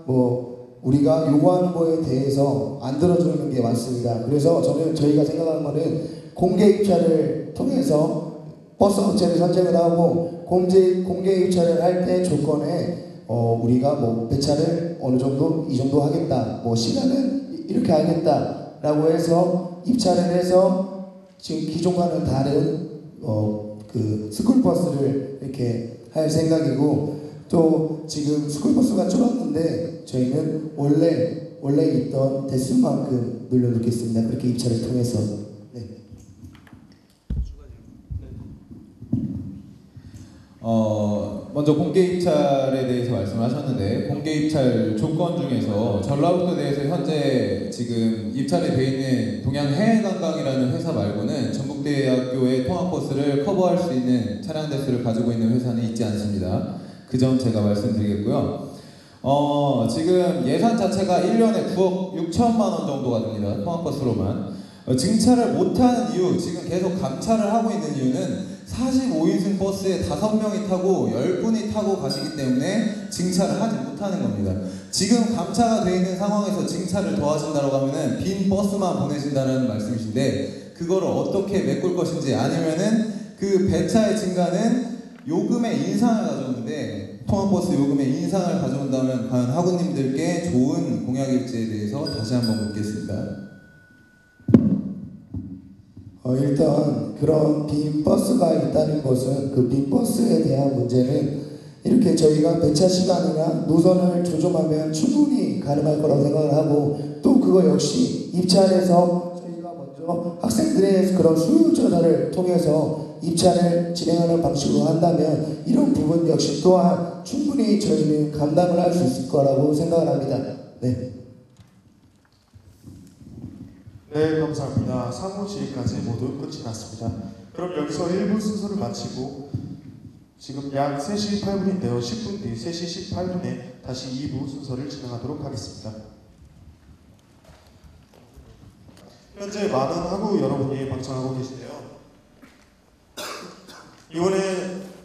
우리가 요구하는 거에 대해서 안 들어주는 게 많습니다. 그래서 저희가 생각하는 거는 공개 입찰을 통해서 버스 업체를 선정을 하고 공개 입찰을 할 때 조건에 우리가 배차를 어느 정도 이 정도 하겠다, 시간은 이렇게 하겠다라고 해서 입찰을 해서 지금 기존과는 다른 그 스쿨버스를 이렇게 할 생각이고, 또 지금 스쿨버스가 줄었는데 저희는 원래 있던 대수만큼 늘려놓겠습니다. 그렇게 입찰을 통해서. 네. 먼저 공개 입찰에 대해서 말씀하셨는데, 공개 입찰 조건 중에서 전라북도대에서 현재 지금 입찰이 되어 있는 동양해외관광이라는 회사 말고는 전북대학교의 통학버스를 커버할 수 있는 차량 대수를 가지고 있는 회사는 있지 않습니다. 그 점 제가 말씀드리겠고요. 지금 예산 자체가 1년에 9억 6천만 원 정도가 됩니다. 통학버스로만. 증차를 못하는 이유, 지금 계속 감차를 하고 있는 이유는 45인승 버스에 5명이 타고 10분이 타고 가시기 때문에 증차를 하지 못하는 겁니다. 지금 감차가 되어 있는 상황에서 증차를 더 하신다고 하면은 빈 버스만 보내신다는 말씀이신데, 그거를 어떻게 메꿀 것인지, 아니면은 그 배차의 증가는 요금의 인상을 가져오는데, 통학버스 요금의 인상을 가져온다면 과연 학우님들께 좋은 공약일지에 대해서 다시 한번 묻겠습니다. 일단 그런 빈 버스가 있다는 것은, 그 빈 버스에 대한 문제는 이렇게 저희가 배차 시간이나 노선을 조정하면 충분히 가능할 거라고 생각을 하고, 또 그거 역시 입찰에서 저희가 먼저 학생들의 그런 수요 조사를 통해서 입찰을 진행하는 방식으로 한다면 이런 부분 역시 또한 충분히 저희는 감당을 할 수 있을 거라고 생각을 합니다. 네. 네, 감사합니다. 사무실까지 모두 끝이 났습니다. 그럼 여기서 1부 순서를 마치고 지금 약 3시 8분인데요. 10분 뒤 3시 18분에 다시 2부 순서를 진행하도록 하겠습니다. 현재 많은 학우 여러분이 방청하고 계신데요. 이번에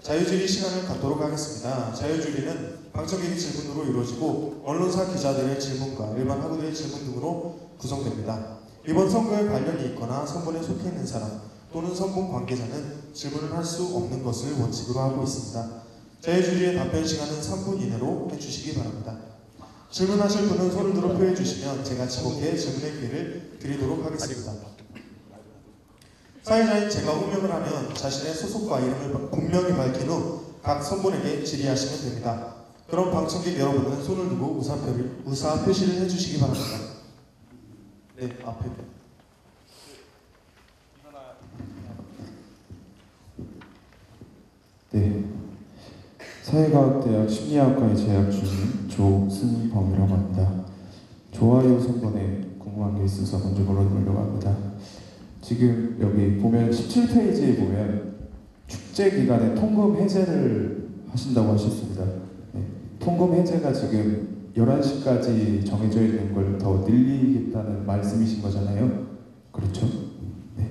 자유질의 시간을 갖도록 하겠습니다. 자유질의는 방청객의 질문으로 이루어지고 언론사 기자들의 질문과 일반 학우들의 질문 등으로 구성됩니다. 이번 선거에 관련이 있거나 선본에 속해 있는 사람 또는 선본 관계자는 질문을 할 수 없는 것을 원칙으로 하고 있습니다. 자유질의의 답변 시간은 3분 이내로 해주시기 바랍니다. 질문하실 분은 손을 들어 표해 주시면 제가 지목해 질문의 기회를 드리도록 하겠습니다. 사회자인 제가 호명을 하면 자신의 소속과 이름을 분명히 밝힌 후 각 선본에게 질의하시면 됩니다. 그럼 방청객 여러분은 손을 두고 의사 표시를 해주시기 바랍니다. 네, 앞에. 네, 사회과학대학 심리학과에 재학 중인 조승범이라고 합니다. 좋아요 선본에 궁금한 게 있어서 먼저 물어보려고 합니다. 지금 여기 보면 17페이지에 보면 축제 기간에 통금 해제를 하신다고 하셨습니다. 네, 통금 해제가 지금 11시까지 정해져 있는 걸 더 늘리겠다는 말씀이신 거잖아요. 그렇죠? 네.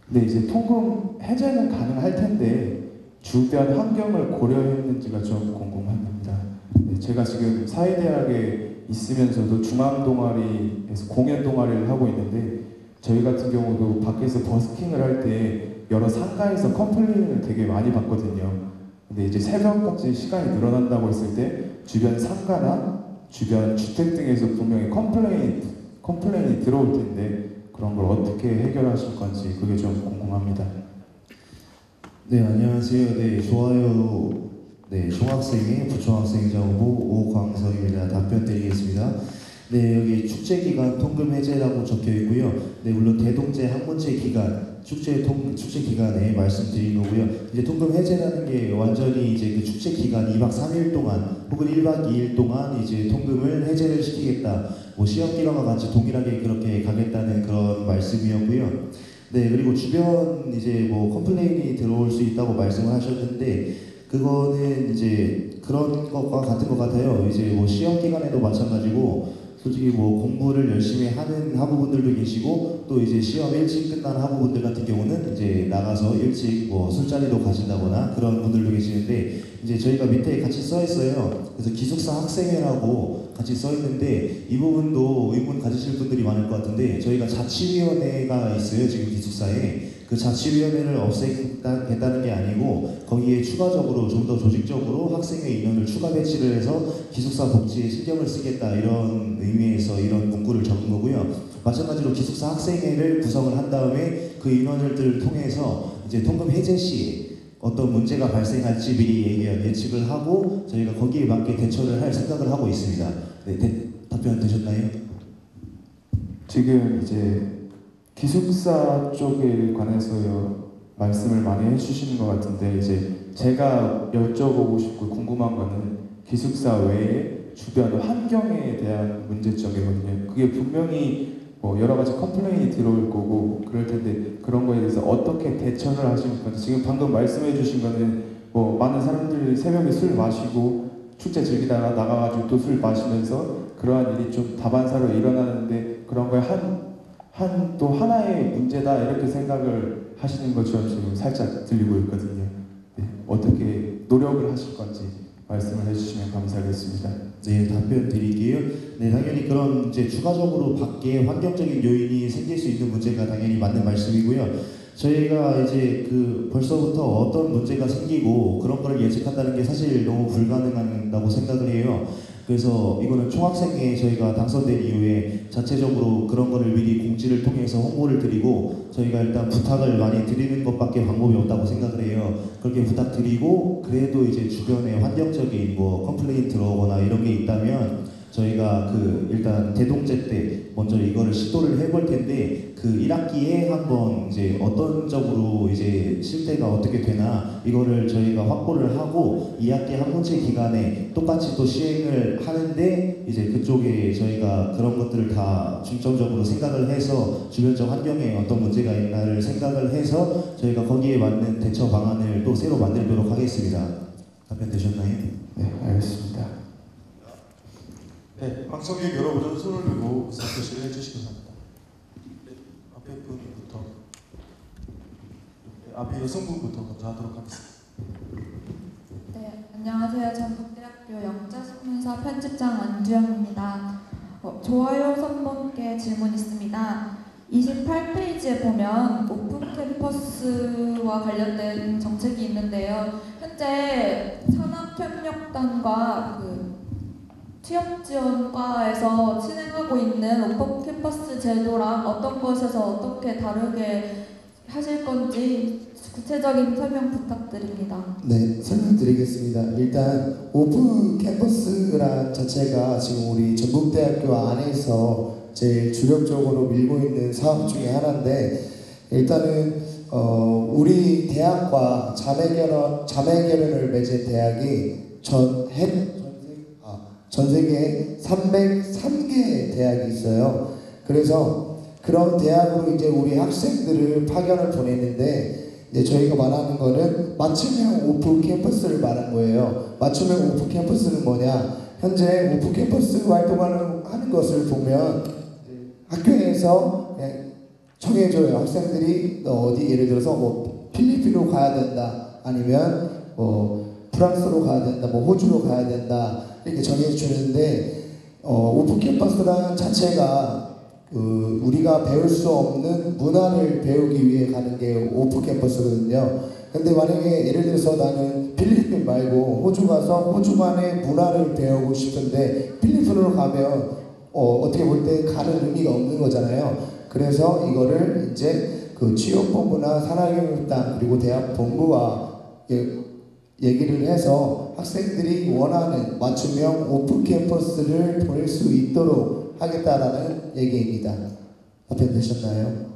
근데 이제 통금 해제는 가능할 텐데 주변 환경을 고려했는지가 좀 궁금합니다. 네, 제가 지금 사회대학에 있으면서도 중앙동아리에서 공연 동아리를 하고 있는데 저희 같은 경우도 밖에서 버스킹을 할 때 여러 상가에서 컴플레인을 되게 많이 받거든요. 근데 이제 새벽까지 시간이 늘어난다고 했을 때 주변 상가나 주변 주택 등에서 분명히 컴플레인이 들어올 텐데 그런 걸 어떻게 해결하실 건지 그게 좀 궁금합니다. 네, 안녕하세요. 네, 좋아요. 네, 중학생의 부총학생 정보 오광석입니다. 답변 드리겠습니다. 네, 여기 축제 기간 통금 해제라고 적혀 있고요. 네, 물론 대동제 학문제 기간 축제 기간에 말씀드린 거고요. 이제 통금 해제라는 게 완전히 이제 그 축제 기간 2박 3일 동안 혹은 1박 2일 동안 이제 통금을 해제를 시키겠다. 뭐 시험 기간과 같이 동일하게 그렇게 가겠다는 그런 말씀이었고요. 네, 그리고 주변 이제 뭐 컴플레인이 들어올 수 있다고 말씀을 하셨는데 그거는 이제 그런 것과 같은 것 같아요. 이제 뭐 시험 기간에도 마찬가지고 솔직히 뭐 공부를 열심히 하는 학우분들도 계시고 또 이제 시험 일찍 끝난 학우분들 같은 경우는 이제 나가서 일찍 뭐 술자리도 가신다거나 그런 분들도 계시는데 이제 저희가 밑에 같이 써 있어요. 그래서 기숙사 학생회라고 같이 써 있는데 이 부분도 의문 가지실 분들이 많을 것 같은데 저희가 자치위원회가 있어요. 지금 기숙사에. 그 자치위원회를 없애겠다는 게 아니고 거기에 추가적으로 좀 더 조직적으로 학생회 인원을 추가 배치를 해서 기숙사 복지에 신경을 쓰겠다 이런 의미에서 이런 문구를 적은 거고요. 마찬가지로 기숙사 학생회를 구성을 한 다음에 그 인원들을 통해서 이제 통금 해제 시 어떤 문제가 발생할지 미리 예측을 하고 저희가 거기에 맞게 대처를 할 생각을 하고 있습니다. 네, 답변 되셨나요? 지금 이제 기숙사 쪽에 관해서 말씀을 많이 해주시는 것 같은데 이제 제가 여쭤보고 싶고 궁금한 거는 기숙사 외에 주변 환경에 대한 문제점이거든요. 그게 분명히 뭐 여러 가지 컴플레인이 들어올 거고 그럴 텐데 그런 거에 대해서 어떻게 대처를 하실 건지 지금 방금 말씀해 주신 거는 뭐 많은 사람들이 새벽에 술 마시고 축제 즐기다가 나가가지고 또 술 마시면서 그러한 일이 좀 다반사로 일어나는데 그런 거에 또 하나의 문제다 이렇게 생각을 하시는 것처럼 지금 살짝 들리고 있거든요. 네, 어떻게 노력을 하실 건지 말씀을 해주시면 감사하겠습니다. 네, 답변 드릴게요. 네, 당연히 그런 이제 추가적으로 밖에 환경적인 요인이 생길 수 있는 문제가 당연히 맞는 말씀이고요. 저희가 이제 그 벌써부터 어떤 문제가 생기고 그런 걸 예측한다는 게 사실 너무 불가능하다고 생각을 해요. 그래서 이거는 총학생회에 저희가 당선된 이후에 자체적으로 그런 거를 미리 공지를 통해서 홍보를 드리고 저희가 일단 부탁을 많이 드리는 것밖에 방법이 없다고 생각을 해요. 그렇게 부탁드리고 그래도 이제 주변에 환경적인 뭐 컴플레인 들어오거나 이런 게 있다면 저희가 그 일단 대동제 때 먼저 이거를 시도를 해볼 텐데 그 1학기에 한번 이제 어떤 쪽으로 이제 실태가 어떻게 되나 이거를 저희가 확보를 하고 2학기 학문제 기간에 똑같이 또 시행을 하는데 이제 그쪽에 저희가 그런 것들을 다 중점적으로 생각을 해서 주변적 환경에 어떤 문제가 있나를 생각을 해서 저희가 거기에 맞는 대처 방안을 또 새로 만들도록 하겠습니다. 답변 되셨나요? 네, 알겠습니다. 네, 방청객 여러분은 손을 들고 의사표시를 해주시기 바랍니다. 네, 앞에 분부터, 네, 앞에 여성분부터 먼저 하도록 하겠습니다. 안녕하세요. 전북대학교 영자신문사 편집장 안주영입니다. 좋아요 선분께 질문 있습니다. 28페이지에 보면 오픈 캠퍼스와 관련된 정책이 있는데요. 현재 산학협력단과 취업지원과에서 진행하고 있는 오픈 캠퍼스 제도랑 어떤 것에서 어떻게 다르게 하실 건지 구체적인 설명 부탁드립니다. 네, 설명드리겠습니다. 일단 오픈 캠퍼스란 자체가 지금 우리 전북대학교 안에서 제일 주력적으로 밀고 있는 사업 중에 하나인데, 일단은 우리 대학과 자매결연을 맺은 대학이 전 세계 303개 대학이 있어요. 그래서 그런 대학으로 이제 우리 학생들을 파견을 보내는데, 이제 저희가 말하는 거는 맞춤형 오픈 캠퍼스를 말한 거예요. 맞춤형 오픈 캠퍼스는 뭐냐? 현재 오픈 캠퍼스 활동을 하는 것을 보면 학교에서 그냥 정해줘요. 학생들이 어디 예를 들어서 뭐 필리핀으로 가야 된다, 아니면 프랑스로 가야 된다, 뭐 호주로 가야 된다, 이렇게 정해주는데 오픈 캠퍼스라는 자체가 우리가 배울 수 없는 문화를 배우기 위해 가는 게 오픈 캠퍼스거든요. 근데 만약에 예를 들어서 나는 필리핀 말고 호주 가서 호주만의 문화를 배우고 싶은데 필리핀으로 가면 어떻게 볼 때 가는 의미가 없는 거잖아요. 그래서 이거를 이제 그 취업본부나 산학협력단 그리고 대학 본부와 얘기를 해서 학생들이 원하는 맞춤형 오픈 캠퍼스를 보낼 수 있도록 하겠다라는 얘기입니다. 답변되셨나요?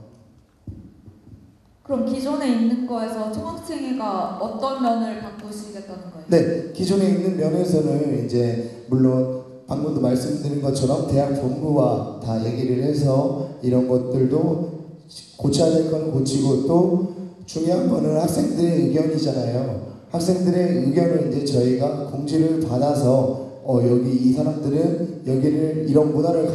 그럼 기존에 있는 거에서 총학생회가 어떤 면을 바꾸시겠다는 거예요? 네, 기존에 있는 면에서는 이제 물론 방금도 말씀드린 것처럼 대학 본부와 다 얘기를 해서 이런 것들도 고쳐야 될 거는 고치고, 또 중요한 거는 학생들의 의견이잖아요. 학생들의 의견을 이제 저희가 공지를 받아서 여기 이 사람들은 여기를 이런 문화를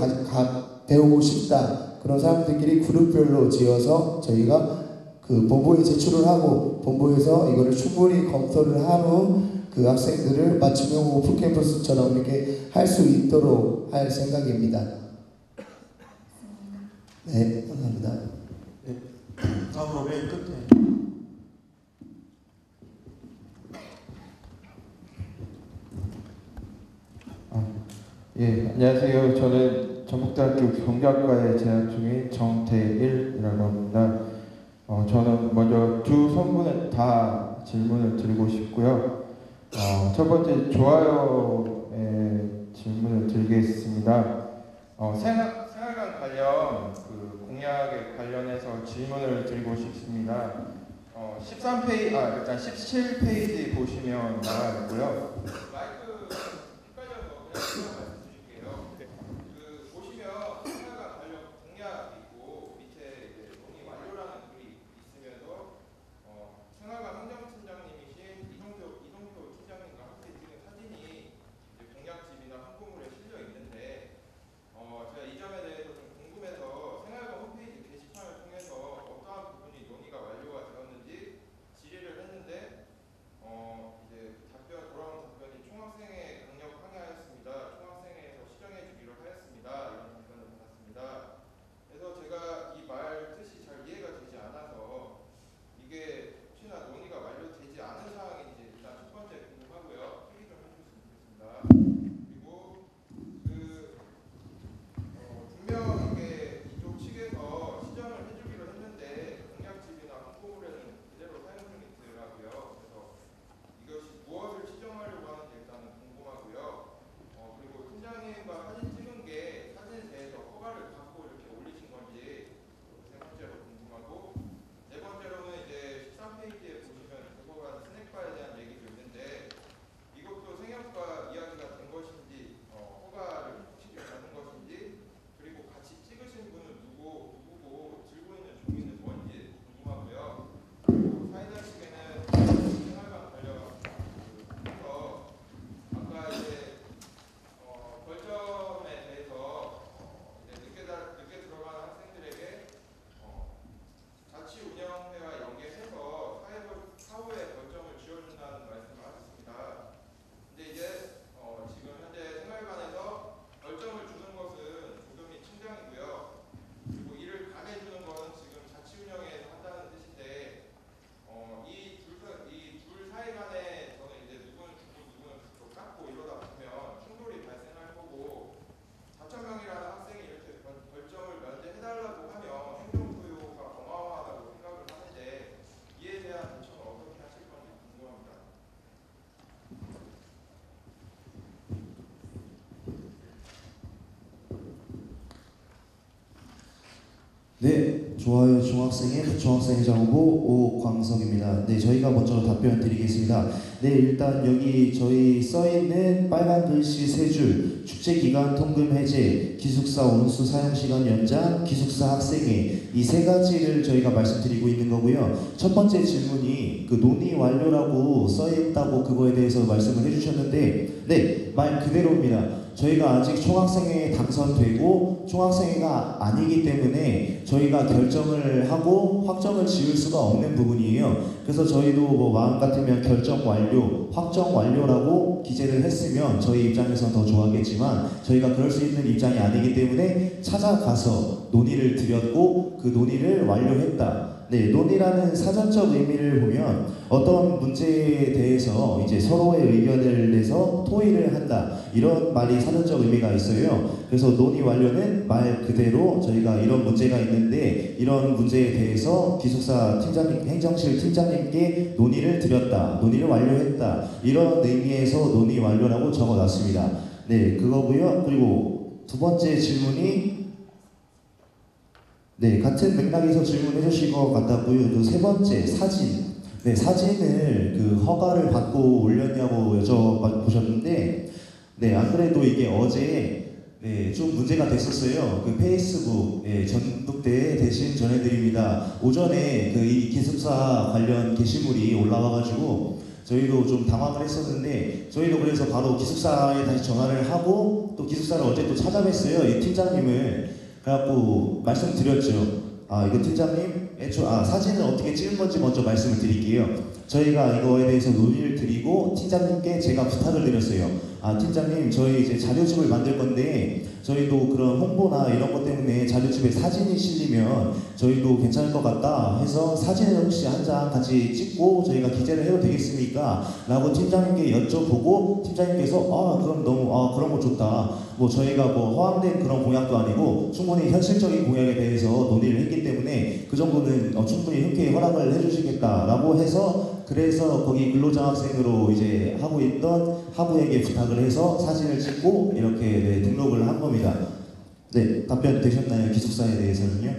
배우고 싶다, 그런 사람들끼리 그룹별로 지어서 저희가 그 본부에 제출을 하고, 본부에서 이거를 충분히 검토를 한 후 그 학생들을 맞춤형 오픈 캠퍼스처럼 이렇게 할 수 있도록 할 생각입니다. 네, 감사합니다. 네, 다음으로 맨 끝에. 예, 안녕하세요. 저는 전북대학교 경제학과에 재학 중인 정태일이라고 합니다. 저는 먼저 두 선분에 다 질문을 드리고 싶고요. 첫 번째 좋아요에 질문을 드리겠습니다. 생활관 관련 공약에 관련해서 질문을 드리고 싶습니다. 13페이지, 일단 17페이지 보시면 나와 있고요. 마이크 헷갈려서 그냥 보시면 생활관 관련 공약 있고 밑에 논의 완료라는 글이 있으면서 생활관 행정팀장님이신 이성표 팀장님과 함께 찍은 사진이 공약집이나 홍보물에 실려 있는데, 제가 이 점에 대해서 좀 궁금해서 생활관 홈페이지 게시판을 통해서 어떠한 부분이 논의가 완료가 되었는지 질의를 했는데, 이제 돌아온 답변이 네, 좋아요 중학생의 부중학생회장 후보 오광석입니다. 네, 저희가 먼저 답변 드리겠습니다. 네, 일단 여기 저희 써있는 빨간 글씨 3줄, 축제기간 통금 해제, 기숙사 온수 사용시간 연장, 기숙사 학생회, 이 3가지를 저희가 말씀드리고 있는 거고요. 첫 번째 질문이 그 논의 완료라고 써있다고 그거에 대해서 말씀을 해주셨는데, 네, 말 그대로입니다. 저희가 아직 총학생회에 당선되고 총학생회가 아니기 때문에 저희가 결정을 하고 확정을 지을 수가 없는 부분이에요. 그래서 저희도 뭐 마음 같으면 결정 완료, 확정 완료라고 기재를 했으면 저희 입장에서는 더 좋았겠지만 저희가 그럴 수 있는 입장이 아니기 때문에 찾아가서 논의를 드렸고 그 논의를 완료했다. 네, 논의라는 사전적 의미를 보면 어떤 문제에 대해서 이제 서로의 의견을 내서 토의를 한다, 이런 말이 사전적 의미가 있어요. 그래서 논의 완료는 말 그대로 저희가 이런 문제가 있는데 이런 문제에 대해서 기숙사 팀장님, 행정실 팀장님께 논의를 드렸다, 논의를 완료했다, 이런 의미에서 논의 완료라고 적어놨습니다. 네, 그거고요. 그리고 두 번째 질문이 네, 같은 맥락에서 질문해 주신 것 같았고요. 또 세 번째, 사진. 네, 사진을 그 허가를 받고 올렸냐고 여쭤보셨는데, 네, 안 그래도 이게 어제 네, 좀 문제가 됐었어요. 그 페이스북 전북대에 대신 전해드립니다. 오전에 그 이 기숙사 관련 게시물이 올라와가지고 저희도 좀 당황을 했었는데, 저희도 그래서 바로 기숙사에 다시 전화를 하고 또 기숙사를 어제 또 찾아뵀어요. 이 팀장님을. 그래갖고 말씀드렸죠. 이거 팀장님, 사진을 어떻게 찍은 건지 먼저 말씀을 드릴게요. 저희가 이거에 대해서 논의를 드리고 팀장님께 제가 부탁을 드렸어요. 팀장님, 저희 이제 자료집을 만들 건데 저희도 그런 홍보나 이런 것 때문에 자료집에 사진이 실리면 저희도 괜찮을 것 같다 해서 사진을 혹시 한 장 같이 찍고 저희가 기재를 해도 되겠습니까? 라고 팀장님께 여쭤보고 팀장님께서 그럼 너무 그런 거 좋다. 뭐 저희가 뭐 허황된 그런 공약도 아니고 충분히 현실적인 공약에 대해서 논의를 했기 때문에 그 정도는 충분히 흔쾌히 허락을 해주시겠다라고 해서, 그래서 거기 근로장학생으로 이제 하고 있던 하부에게 부탁을 해서 사진을 찍고 이렇게 등록을 한 겁니다. 네, 답변 되셨나요? 기숙사에 대해서는요?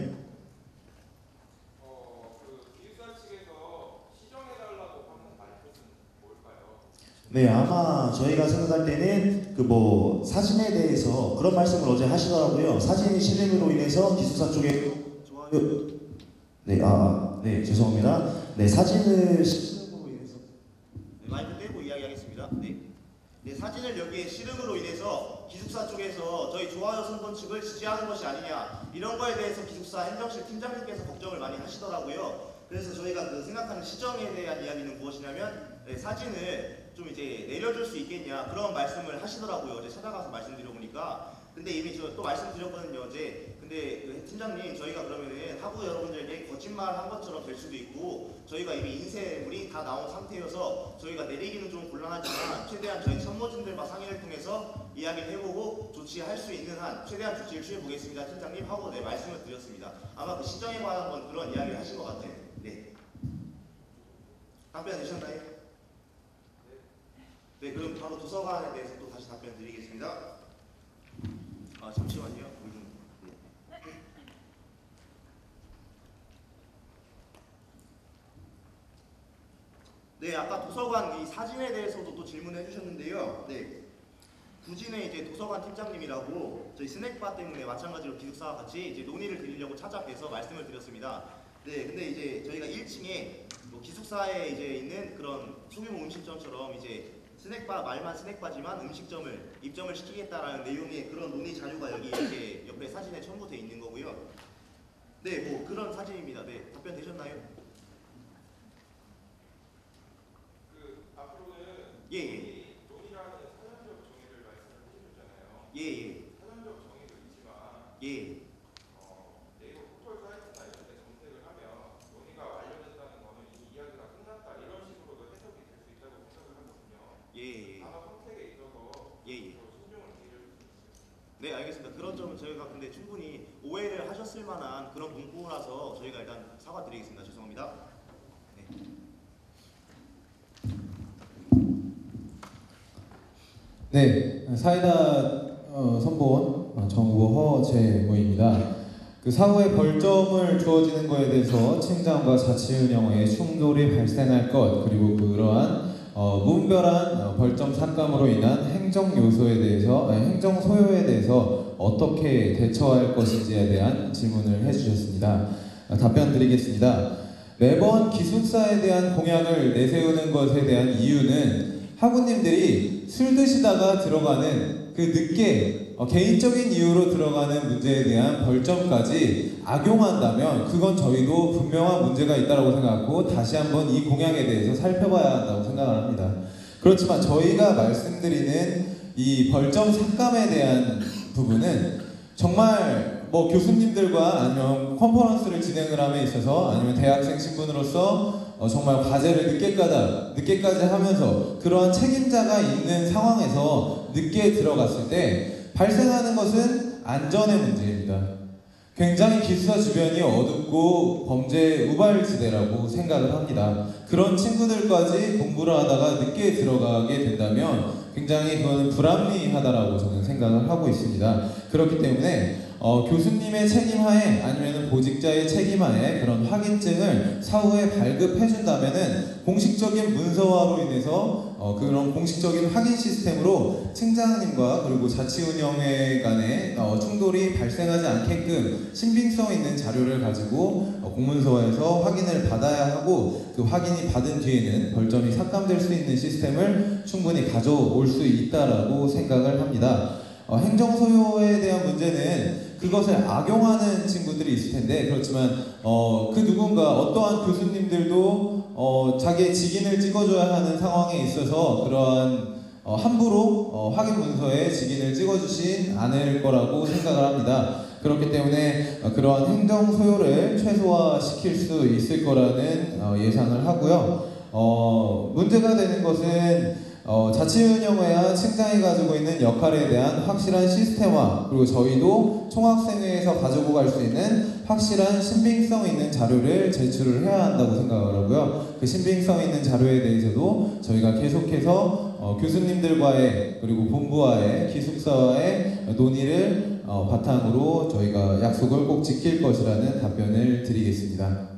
기숙사 측에서 시정해달라고 하는 말뜻은 뭘까요? 네, 아마 저희가 생각할 때는 그 뭐 사진에 대해서 그런 말씀을 어제 하시더라고요. 사진이 실림으로 인해서 기숙사 쪽에 좋아요. 네, 죄송합니다. 네, 사진을 실림으로 인해서 마이크 떼고 이야기하겠습니다. 네, 사진을 여기에 실음으로 인해서 기숙사 쪽에서 저희 좋아요 선본 측을 지지하는 것이 아니냐, 이런 거에 대해서 기숙사 행정실 팀장님께서 걱정을 많이 하시더라고요. 그래서 저희가 그 생각하는 시정에 대한 이야기는 무엇이냐면, 사진을 좀 이제 내려줄 수 있겠냐, 그런 말씀을 하시더라고요. 어제 찾아가서 말씀드려보니까. 근데 이미 저 또 말씀드렸거든요, 어제. 근데 그 팀장님, 저희가 그러면은 하부 여러분들에게 거짓말 한 것처럼 될 수도 있고, 저희가 이미 인쇄물이 다 나온 상태여서 저희가 내리기는 좀 곤란하지만 최대한 저희 참모진들과 상의를 통해서 이야기를 해보고 조치할 수 있는 한 최대한 조치를 취해보겠습니다, 팀장님 하고 말씀을 드렸습니다. 아마 그 시정에 관한 건 그런 이야기를 하신 것 같아요. 네. 답변 되셨나요? 네, 그럼 바로 도서관에 대해서 또 다시 답변 드리겠습니다. 잠시만요. 네, 아까 도서관 이 사진에 대해서도 또 질문해 주셨는데요. 네, 구진의 이제 도서관 팀장님이라고 저희 스낵바 때문에 마찬가지로 기숙사와 같이 이제 논의를 드리려고 찾아뵈서 말씀을 드렸습니다. 네, 근데 이제 저희가 1층에 뭐 기숙사에 이제 있는 그런 소규모 음식점처럼 이제 스낵바, 말만 스낵바지만 음식점을 입점을 시키겠다라는 내용의 그런 논의 자료가 여기 이렇게 옆에 사진에 첨부되어 있는 거고요. 네, 뭐 그런 사진입니다. 네, 답변 되셨나요? 예. 논의라는 사전적 정의를 말씀을 해주셨잖아요. 예. 사전적 정의도 있지만 예. 네이버 포털 사이트나 이런 데 검색을 하면 논의가 완료됐다는 거는 이 이야기가 끝났다, 이런 식으로도 해석이 될 수 있다고 생각을 하거든요. 예. 단어 선택에 있어서 신중을 기울여 주셨어요. 네, 알겠습니다. 그런 점은 저희가 근데 충분히 오해를 하셨을 만한 그런 문구라서 저희가 일단 사과드리겠습니다. 죄송합니다. 네, 사이다 선본 정후보 허재모입니다. 그 사후에 벌점을 주어지는 것에 대해서 팀장과 자치운영의 충돌이 발생할 것, 그리고 그러한 무분별한 벌점 삭감으로 인한 행정 요소에 대해서 행정 소요에 대해서 어떻게 대처할 것인지에 대한 질문을 해주셨습니다. 답변 드리겠습니다. 매번 기숙사에 대한 공약을 내세우는 것에 대한 이유는 학우님들이 술 드시다가 들어가는 그 늦게 개인적인 이유로 들어가는 문제에 대한 벌점까지 악용한다면 그건 저희도 분명한 문제가 있다고 생각하고 다시 한번 이 공약에 대해서 살펴봐야 한다고 생각을 합니다. 그렇지만 저희가 말씀드리는 이 벌점 삭감에 대한 부분은 정말 뭐 교수님들과 아니면 컨퍼런스를 진행을 함에 있어서 아니면 대학생 신분으로서 정말 과제를 늦게까지 하면서 그러한 책임자가 있는 상황에서 늦게 들어갔을 때 발생하는 것은 안전의 문제입니다. 굉장히 기숙사 주변이 어둡고 범죄 우발지대라고 생각을 합니다. 그런 친구들까지 공부를 하다가 늦게 들어가게 된다면 굉장히 그거는 불합리하다라고 저는 생각을 하고 있습니다. 그렇기 때문에 교수님의 책임하에 아니면 보직자의 책임하에 그런 확인증을 사후에 발급해준다면은 공식적인 문서화로 인해서 그런 공식적인 확인 시스템으로 팀장님과 그리고 자치운영회 간에 충돌이 발생하지 않게끔 신빙성 있는 자료를 가지고 공문서에서 확인을 받아야 하고 그 확인이 받은 뒤에는 벌점이 삭감될 수 있는 시스템을 충분히 가져올 수 있다라고 생각을 합니다. 행정 소요에 대한 문제는 그것을 악용하는 친구들이 있을 텐데 그렇지만 그 누군가 어떠한 교수님들도 자기의 직인을 찍어줘야 하는 상황에 있어서 그러한 함부로 확인 문서에 직인을 찍어주진 않을 거라고 생각을 합니다. 그렇기 때문에 그러한 행정 소요를 최소화시킬 수 있을 거라는 예상을 하고요. 문제가 되는 것은 자치운영회와 팀장이 가지고 있는 역할에 대한 확실한 시스템화, 그리고 저희도 총학생회에서 가지고 갈 수 있는 확실한 신빙성 있는 자료를 제출을 해야 한다고 생각을 하고요. 그 신빙성 있는 자료에 대해서도 저희가 계속해서 교수님들과의 그리고 본부와의 기숙사와의 논의를 바탕으로 저희가 약속을 꼭 지킬 것이라는 답변을 드리겠습니다.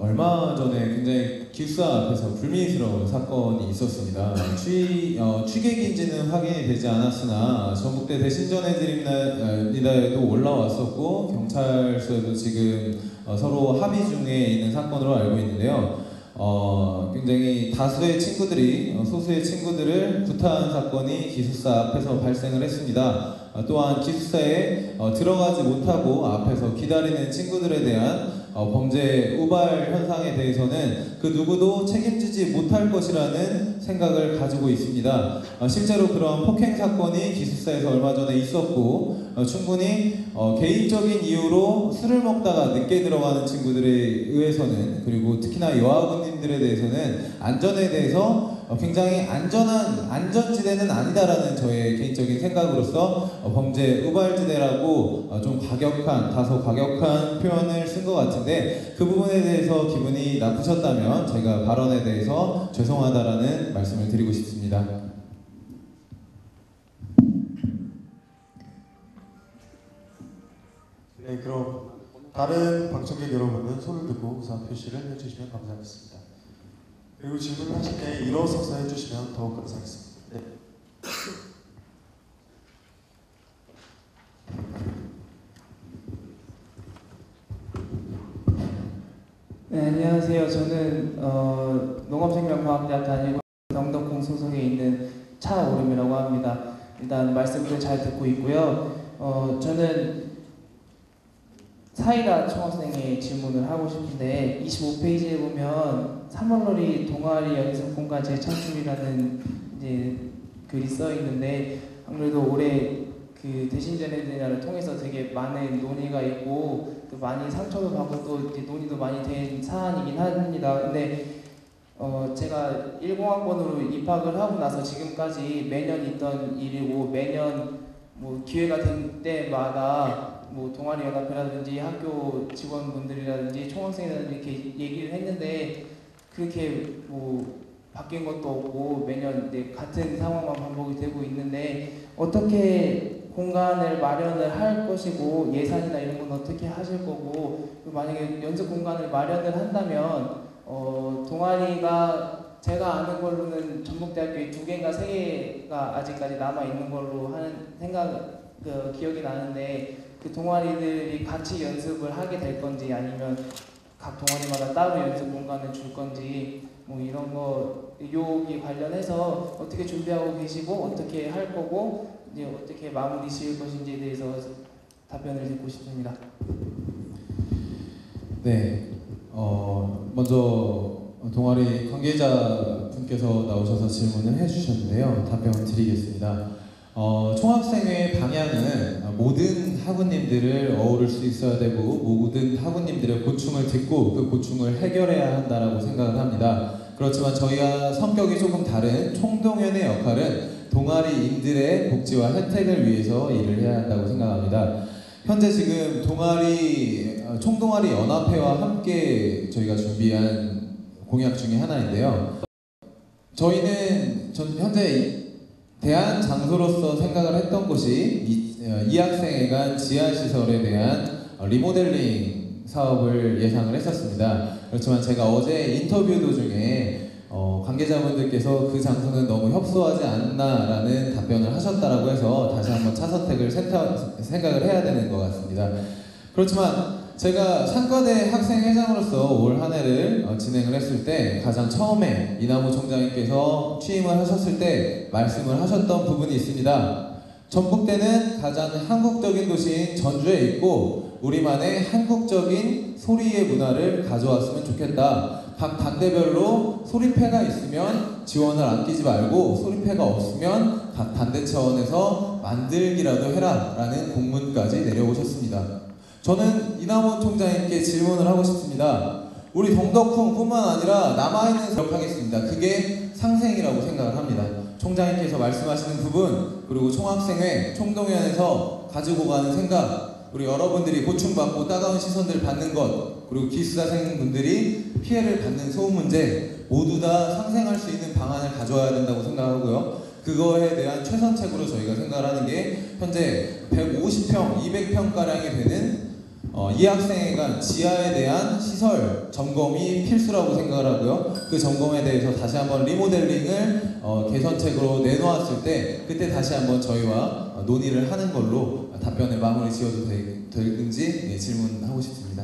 얼마 전에 굉장히 기숙사 앞에서 불미스러운 사건이 있었습니다. 취객인지는 확인이 되지 않았으나 전북대 대신전해드립니다에도 올라왔었고 경찰서에도 지금 서로 합의 중에 있는 사건으로 알고 있는데요. 굉장히 다수의 친구들이 소수의 친구들을 구타한 사건이 기숙사 앞에서 발생을 했습니다. 또한 기숙사에 들어가지 못하고 앞에서 기다리는 친구들에 대한 범죄 우발 현상에 대해서는 그 누구도 책임지지 못할 것이라는 생각을 가지고 있습니다. 실제로 그런 폭행 사건이 기숙사에서 얼마 전에 있었고 충분히 개인적인 이유로 술을 먹다가 늦게 들어가는 친구들에 의해서는 그리고 특히나 여학우님들에 대해서는 안전에 대해서 굉장히 안전지대는 아니다라는 저의 개인적인 생각으로서 범죄 우발지대라고 좀 다소 과격한 표현을 쓴 것 같은데 그 부분에 대해서 기분이 나쁘셨다면 제가 발언에 대해서 죄송하다라는 말씀을 드리고 싶습니다. 네, 그럼 다른 방청객 여러분은 손을 들고 우선 표시를 해주시면 감사하겠습니다. 그리고 질문하실 때 일어서서 해주시면 더욱 감사하겠습니다. 네. 네, 안녕하세요. 저는 농업생명과학대학 다니고 경덕공 소속에 있는 차오름이라고 합니다. 일단 말씀들 잘 듣고 있고요. 저는 사이다 총학생의 질문을 하고 싶은데 25페이지에 보면 3월놀이 동아리 연습 공간 재창출이라는 이제 글이 써 있는데 아무래도 올해 그 대신전해드립니다를 통해서 되게 많은 논의가 있고 또 많이 상처도 받고 또 이제 논의도 많이 된 사안이긴 합니다. 근데 제가 10학번으로 입학을 하고 나서 지금까지 매년 있던 일이고 매년 뭐 기회가 된 때마다 뭐 동아리 연합회라든지 학교 직원분들이라든지 총학생이라든지 이렇게 얘기를 했는데 그렇게 뭐 바뀐 것도 없고 매년 같은 상황만 반복이 되고 있는데 어떻게 공간을 마련을 할 것이고 예산이나 이런 건 어떻게 하실 거고 만약에 연습 공간을 마련을 한다면 동아리가 제가 아는 걸로는 전북대학교에 2개인가 3개가 아직까지 남아 있는 걸로 하는 기억이 나는데 그 동아리들이 같이 연습을 하게 될 건지 아니면 각 동아리마다 따로 연습 공간을 줄 건지 뭐 이런 거 여기 관련해서 어떻게 준비하고 계시고 어떻게 할 거고 이제 어떻게 마무리 지을 것인지에 대해서 답변을 듣고 싶습니다. 네, 먼저 동아리 관계자분께서 나오셔서 질문을 해주셨는데요. 답변 드리겠습니다. 총학생회 방향은 모든 학우님들을 어우를 수 있어야 되고 모든 학우님들의 고충을 듣고 그 고충을 해결해야 한다라고 생각을 합니다. 그렇지만 저희와 성격이 조금 다른 총동연의 역할은 동아리인들의 복지와 혜택을 위해서 일을 해야 한다고 생각합니다. 현재 지금 총동아리 연합회와 함께 저희가 준비한 공약 중에 하나인데요. 저희는 현재 대안 장소로서 생각을 했던 곳이 이 학생회관 지하시설에 대한 리모델링 사업을 예상을 했었습니다. 그렇지만 제가 어제 인터뷰 도중에 관계자분들께서 그 장소는 너무 협소하지 않나라는 답변을 하셨다라고 해서 다시 한번 차선택을 생각을 해야 되는 것 같습니다. 그렇지만 제가 상과대 학생회장으로서 올 한 해를 진행을 했을 때 가장 처음에 이남우 총장님께서 취임을 하셨을 때 말씀을 하셨던 부분이 있습니다. 전북대는 가장 한국적인 도시인 전주에 있고 우리만의 한국적인 소리의 문화를 가져왔으면 좋겠다. 각 단대별로 소리패가 있으면 지원을 아끼지 말고 소리패가 없으면 각 단대 차원에서 만들기라도 해라 라는 공문까지 내려오셨습니다. 저는 이남우 총장님께 질문을 하고 싶습니다. 우리 동덕훈뿐만 아니라 남아있는 기억하겠습니다. 그게 상생이라고 생각을 합니다. 총장님께서 말씀하시는 부분 그리고 총학생회, 총동연에서 가지고 가는 생각 우리 여러분들이 고충받고 따가운 시선들 받는 것 그리고 기숙사생분들이 피해를 받는 소음 문제 모두 다 상생할 수 있는 방안을 가져와야 된다고 생각하고요. 그거에 대한 최선책으로 저희가 생각을 하는 게 현재 150평, 200평가량이 되는 이 학생회관 지하에 대한 시설 점검이 필수라고 생각을 하고요. 그 점검에 대해서 다시 한번 리모델링을 개선책으로 내놓았을 때 그때 다시 한번 저희와 논의를 하는 걸로 답변을 마무리 지어도 될지 질문하고 싶습니다.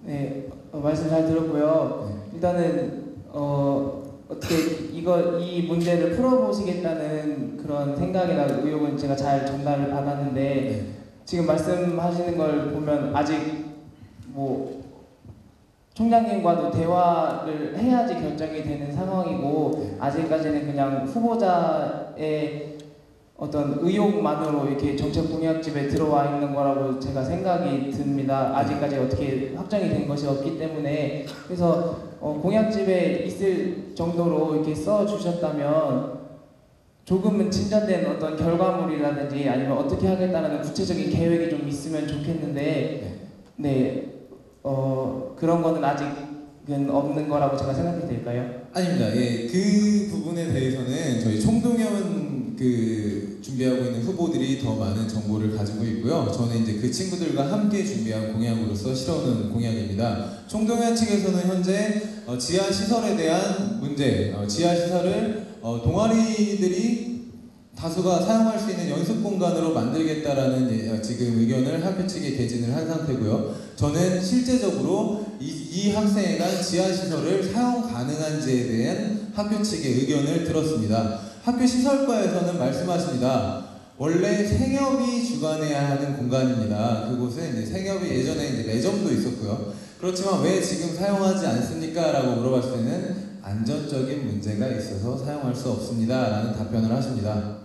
네, 말씀 잘 들었고요. 일단은 어떻게 이 문제를 풀어보시겠다는 그런 생각이나 의욕은 제가 잘 전달을 받았는데 지금 말씀하시는 걸 보면 아직 뭐 총장님과도 대화를 해야지 결정이 되는 상황이고 아직까지는 그냥 후보자의 어떤 의욕만으로 이렇게 정책 공약집에 들어와 있는 거라고 제가 생각이 듭니다. 아직까지 어떻게 확정이 된 것이 없기 때문에 그래서 공약집에 있을 정도로 이렇게 써 주셨다면 조금은 진전된 어떤 결과물이라든지 아니면 어떻게 하겠다는 구체적인 계획이 좀 있으면 좋겠는데 그런 거는 아직은 없는 거라고 제가 생각이 될까요? 아닙니다. 예, 그 부분에 대해서는 저희 총동연 준비하고 있는 후보들이 더 많은 정보를 가지고 있고요. 저는 이제 그 친구들과 함께 준비한 공약으로서 실어오는 공약입니다. 총동연 측에서는 현재 지하 시설에 대한 문제, 지하 시설을 동아리들이 다수가 사용할 수 있는 연습 공간으로 만들겠다라는 지금 의견을 학교 측에 개진을 한 상태고요. 저는 실제적으로 이 학생회관 지하 시설을 사용 가능한지에 대한 학교 측의 의견을 들었습니다. 학교 시설과에서는 말씀하십니다. 원래 생협이 주관해야 하는 공간입니다. 그곳은 이제 생협이 예전에 이제 매점도 있었고요. 그렇지만 왜 지금 사용하지 않습니까? 라고 물어봤을 때는 안전적인 문제가 있어서 사용할 수 없습니다. 라는 답변을 하십니다.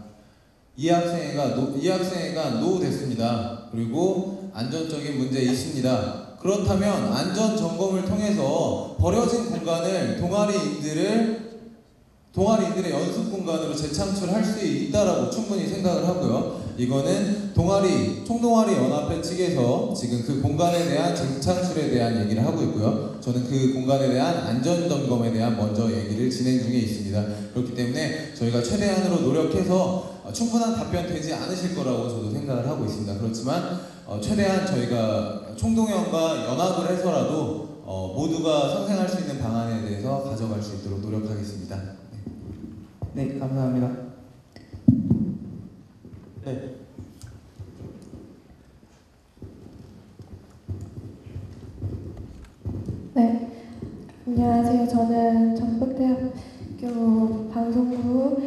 이 학생회가 노후됐습니다. 그리고 안전적인 문제 있습니다. 그렇다면 안전 점검을 통해서 버려진 공간을 동아리인들의 연습 공간으로 재창출할 수 있다라고 충분히 생각을 하고요. 이거는 총동아리 연합회 측에서 지금 그 공간에 대한 재창출에 대한 얘기를 하고 있고요. 저는 그 공간에 대한 안전 점검에 대한 먼저 얘기를 진행 중에 있습니다. 그렇기 때문에 저희가 최대한으로 노력해서 충분한 답변 되지 않으실 거라고 저도 생각을 하고 있습니다. 그렇지만 최대한 저희가 총동연과 연합을 해서라도 모두가 상생할 수 있는 방안에 대해서 가져갈 수 있도록 노력하겠습니다. 네, 감사합니다. 네. 네, 안녕하세요. 저는 전북대학교 방송부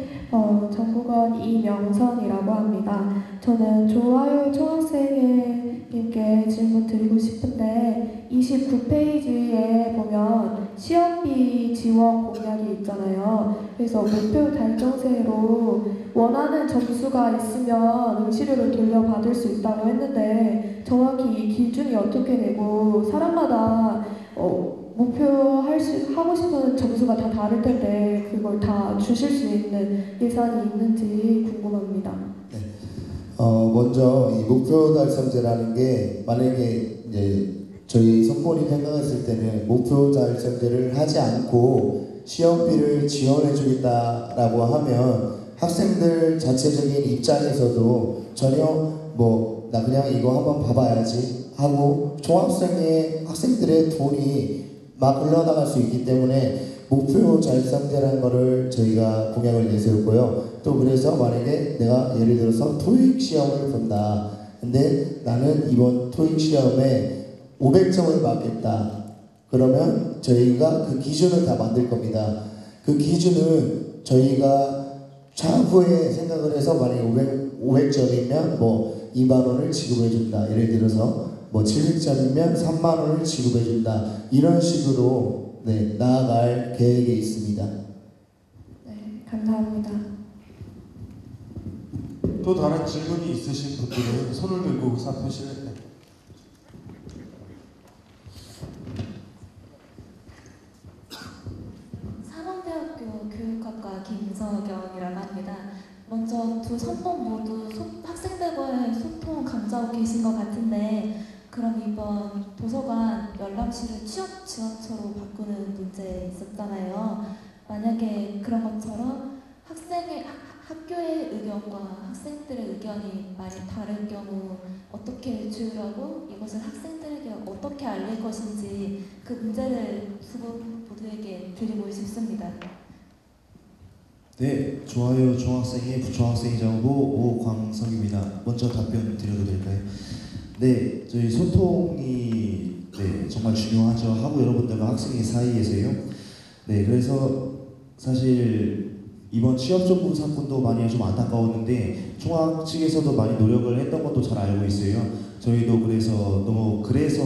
정국원 이명선이라고 합니다. 저는 좋아요 총학생님께 질문 드리고 싶은데 29페이지에 보면 시험비 지원 공약이 있잖아요. 그래서 목표 달성세로 원하는 점수가 있으면 응시료를 돌려받을 수 있다고 했는데 정확히 이 기준이 어떻게 되고 사람마다 하고 싶은 점수가 다 다를 텐데 그걸 다 주실 수 있는 예산이 있는지 궁금합니다. 네. 먼저 이 목표 달성제라는 게 만약에 이제 저희 선본이 생각했을 때는 목표 달성제를 하지 않고 시험비를 지원해 주겠다라고 하면 학생들 자체적인 입장에서도 전혀 나 그냥 이거 한번 봐봐야지 하고 학생들의 돈이 막 흘러나갈 수 있기 때문에 목표 달성제라는 거를 저희가 공약을 내세웠고요. 또 그래서 만약에 내가 예를 들어서 토익 시험을 본다. 근데 나는 이번 토익 시험에 500점을 받겠다. 그러면 저희가 그 기준을 다 만들 겁니다. 그 기준은 저희가 차후에 생각을 해서 만약에 500점이면 2만 원을 지급해 준다. 예를 들어서 700점이면 3만 원을 지급해 준다. 이런 식으로 나아갈 계획이 있습니다. 네, 감사합니다. 또 다른 질문이 있으신 분들은 손을 들고 의사 표시를 산원대학교 교육학과 김서경이라고 합니다. 먼저 두 선본 모두 학생들과의 소통 강조하고 계신 것 같은데 그럼 이번 도서관 열람실을 취업 지원처로 바꾸는 문제 있었잖아요. 만약에 그런 것처럼 학교의 의견과 학생들의 의견이 많이 다를 경우 어떻게 조율하고 이것을 학생들에게 어떻게 알릴 것인지 그 문제를 두 분 모두에게 드리고 싶습니다. 네, 좋아요 중학생의 부총학생회장부 오광성입니다. 먼저 답변 드려도 될까요? 네, 저희 소통이 정말 중요하죠. 학우 여러분들과 학생의 사이에서요. 네, 그래서 사실 이번 취업정보 사건도 많이 좀 안타까웠는데 총학 측에서도 많이 노력을 했던 것도 잘 알고 있어요. 저희도 그래서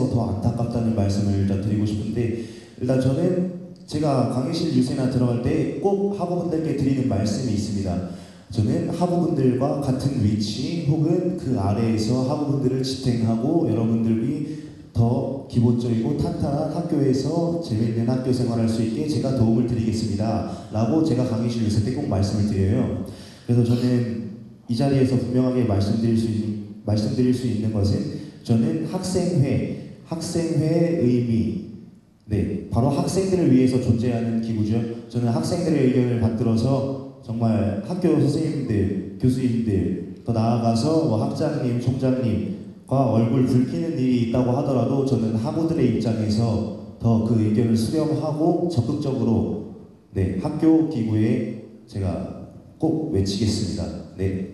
더 안타깝다는 말씀을 일단 드리고 싶은데 일단 저는 제가 강의실 유세나 들어갈 때 꼭 학우분들께 드리는 말씀이 있습니다. 저는 학우분들과 같은 위치 혹은 그 아래에서 학우분들을 지탱하고 여러분들이 더 기본적이고 탄탄한 학교에서 재미있는 학교 생활할 수 있게 제가 도움을 드리겠습니다. 라고 제가 강의실 유세 때 꼭 말씀을 드려요. 그래서 저는 이 자리에서 분명하게 말씀드릴 수 있는 것은 저는 학생회의 의미, 바로 학생들을 위해서 존재하는 기구죠. 저는 학생들의 의견을 받들어서 정말 학교 선생님들, 교수님들, 더 나아가서 학장님, 총장님과 얼굴 붉히는 일이 있다고 하더라도 저는 학우들의 입장에서 더 그 의견을 수렴하고 적극적으로 학교 기구에 제가 꼭 외치겠습니다. 네.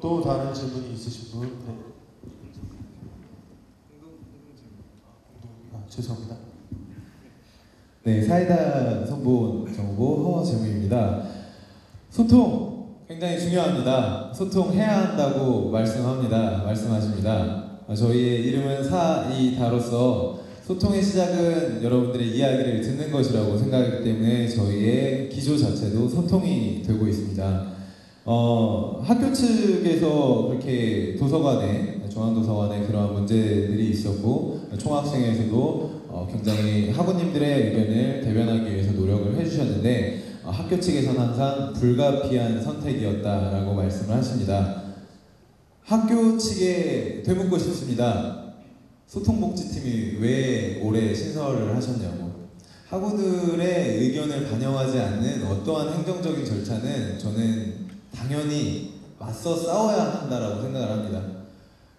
또 다른 질문이 있으신 분? 죄송합니다. 네, 사이다 선본 정보 허재무입니다. 소통 굉장히 중요합니다. 소통해야 한다고 말씀하십니다. 저희의 이름은 사이다로서 소통의 시작은 여러분들의 이야기를 듣는 것이라고 생각하기 때문에 저희의 기조 자체도 소통이 되고 있습니다. 학교 측에서 그렇게 도서관에 중앙도서관에 그러한 문제들이 있었고 총학생회에서도 굉장히 학우님들의 의견을 대변하기 위해서 노력을 해주셨는데 학교 측에서는 항상 불가피한 선택이었다라고 말씀을 하십니다. 학교 측에 되묻고 싶습니다. 소통복지팀이 왜 올해 신설을 하셨냐고. 학우들의 의견을 반영하지 않는 어떠한 행정적인 절차는 저는 당연히 맞서 싸워야 한다라고 생각을 합니다.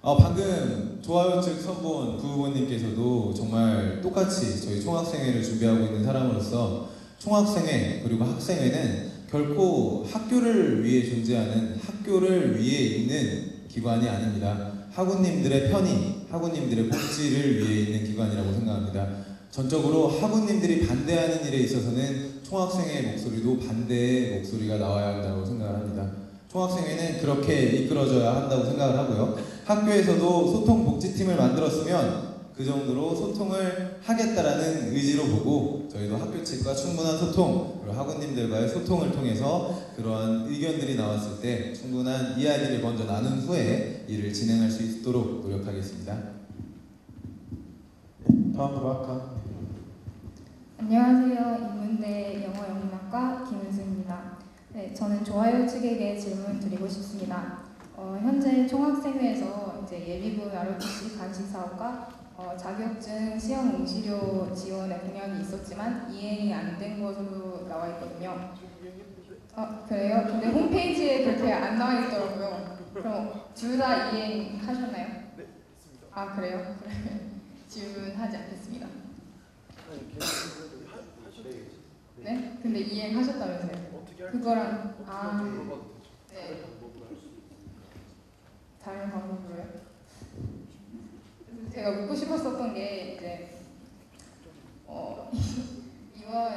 방금 좋아요 측 선본 부후보님께서도 정말 똑같이 저희 총학생회를 준비하고 있는 사람으로서 총학생회 그리고 학생회는 결코 학교를 위해 존재하는 학교를 위해 있는 기관이 아닙니다. 학우님들의 편의, 학우님들의 복지를 위해 있는 기관이라고 생각합니다. 전적으로 학우님들이 반대하는 일에 있어서는 총학생회의 목소리도 반대의 목소리가 나와야 한다고 생각을 합니다. 총학생회는 그렇게 이끌어져야 한다고 생각을 하고요. 학교에서도 소통복지팀을 만들었으면 그 정도로 소통을 하겠다라는 의지로 보고 저희도 학교 측과 충분한 소통 그리고 학우님들과의 소통을 통해서 그러한 의견들이 나왔을 때 충분한 이야기를 먼저 나눈 후에 일을 진행할 수 있도록 노력하겠습니다. 다음으로 할까? 안녕하세요. 인문대 영어영문학과 김은수입니다. 네, 저는 좋아요 측에게 질문 드리고 싶습니다. 현재 총학생회에서 이제 예비군 ROTC 간식 사업과 자격증 시험 응시료 지원의 공약이 있었지만 이행이 안 된 것으로 나와 있거든요. 그래요? 근데 홈페이지에 그렇게 안 나와 있더라고요. 그럼 둘 다 이행하셨나요? 네, 있습니다. 그래요? 질문하지 않겠습니다. 네? 근데 이행하셨다면서요? 그거랑 네. 다른 방법으로요? 제가 묻고 싶었었던 게 이제 이번에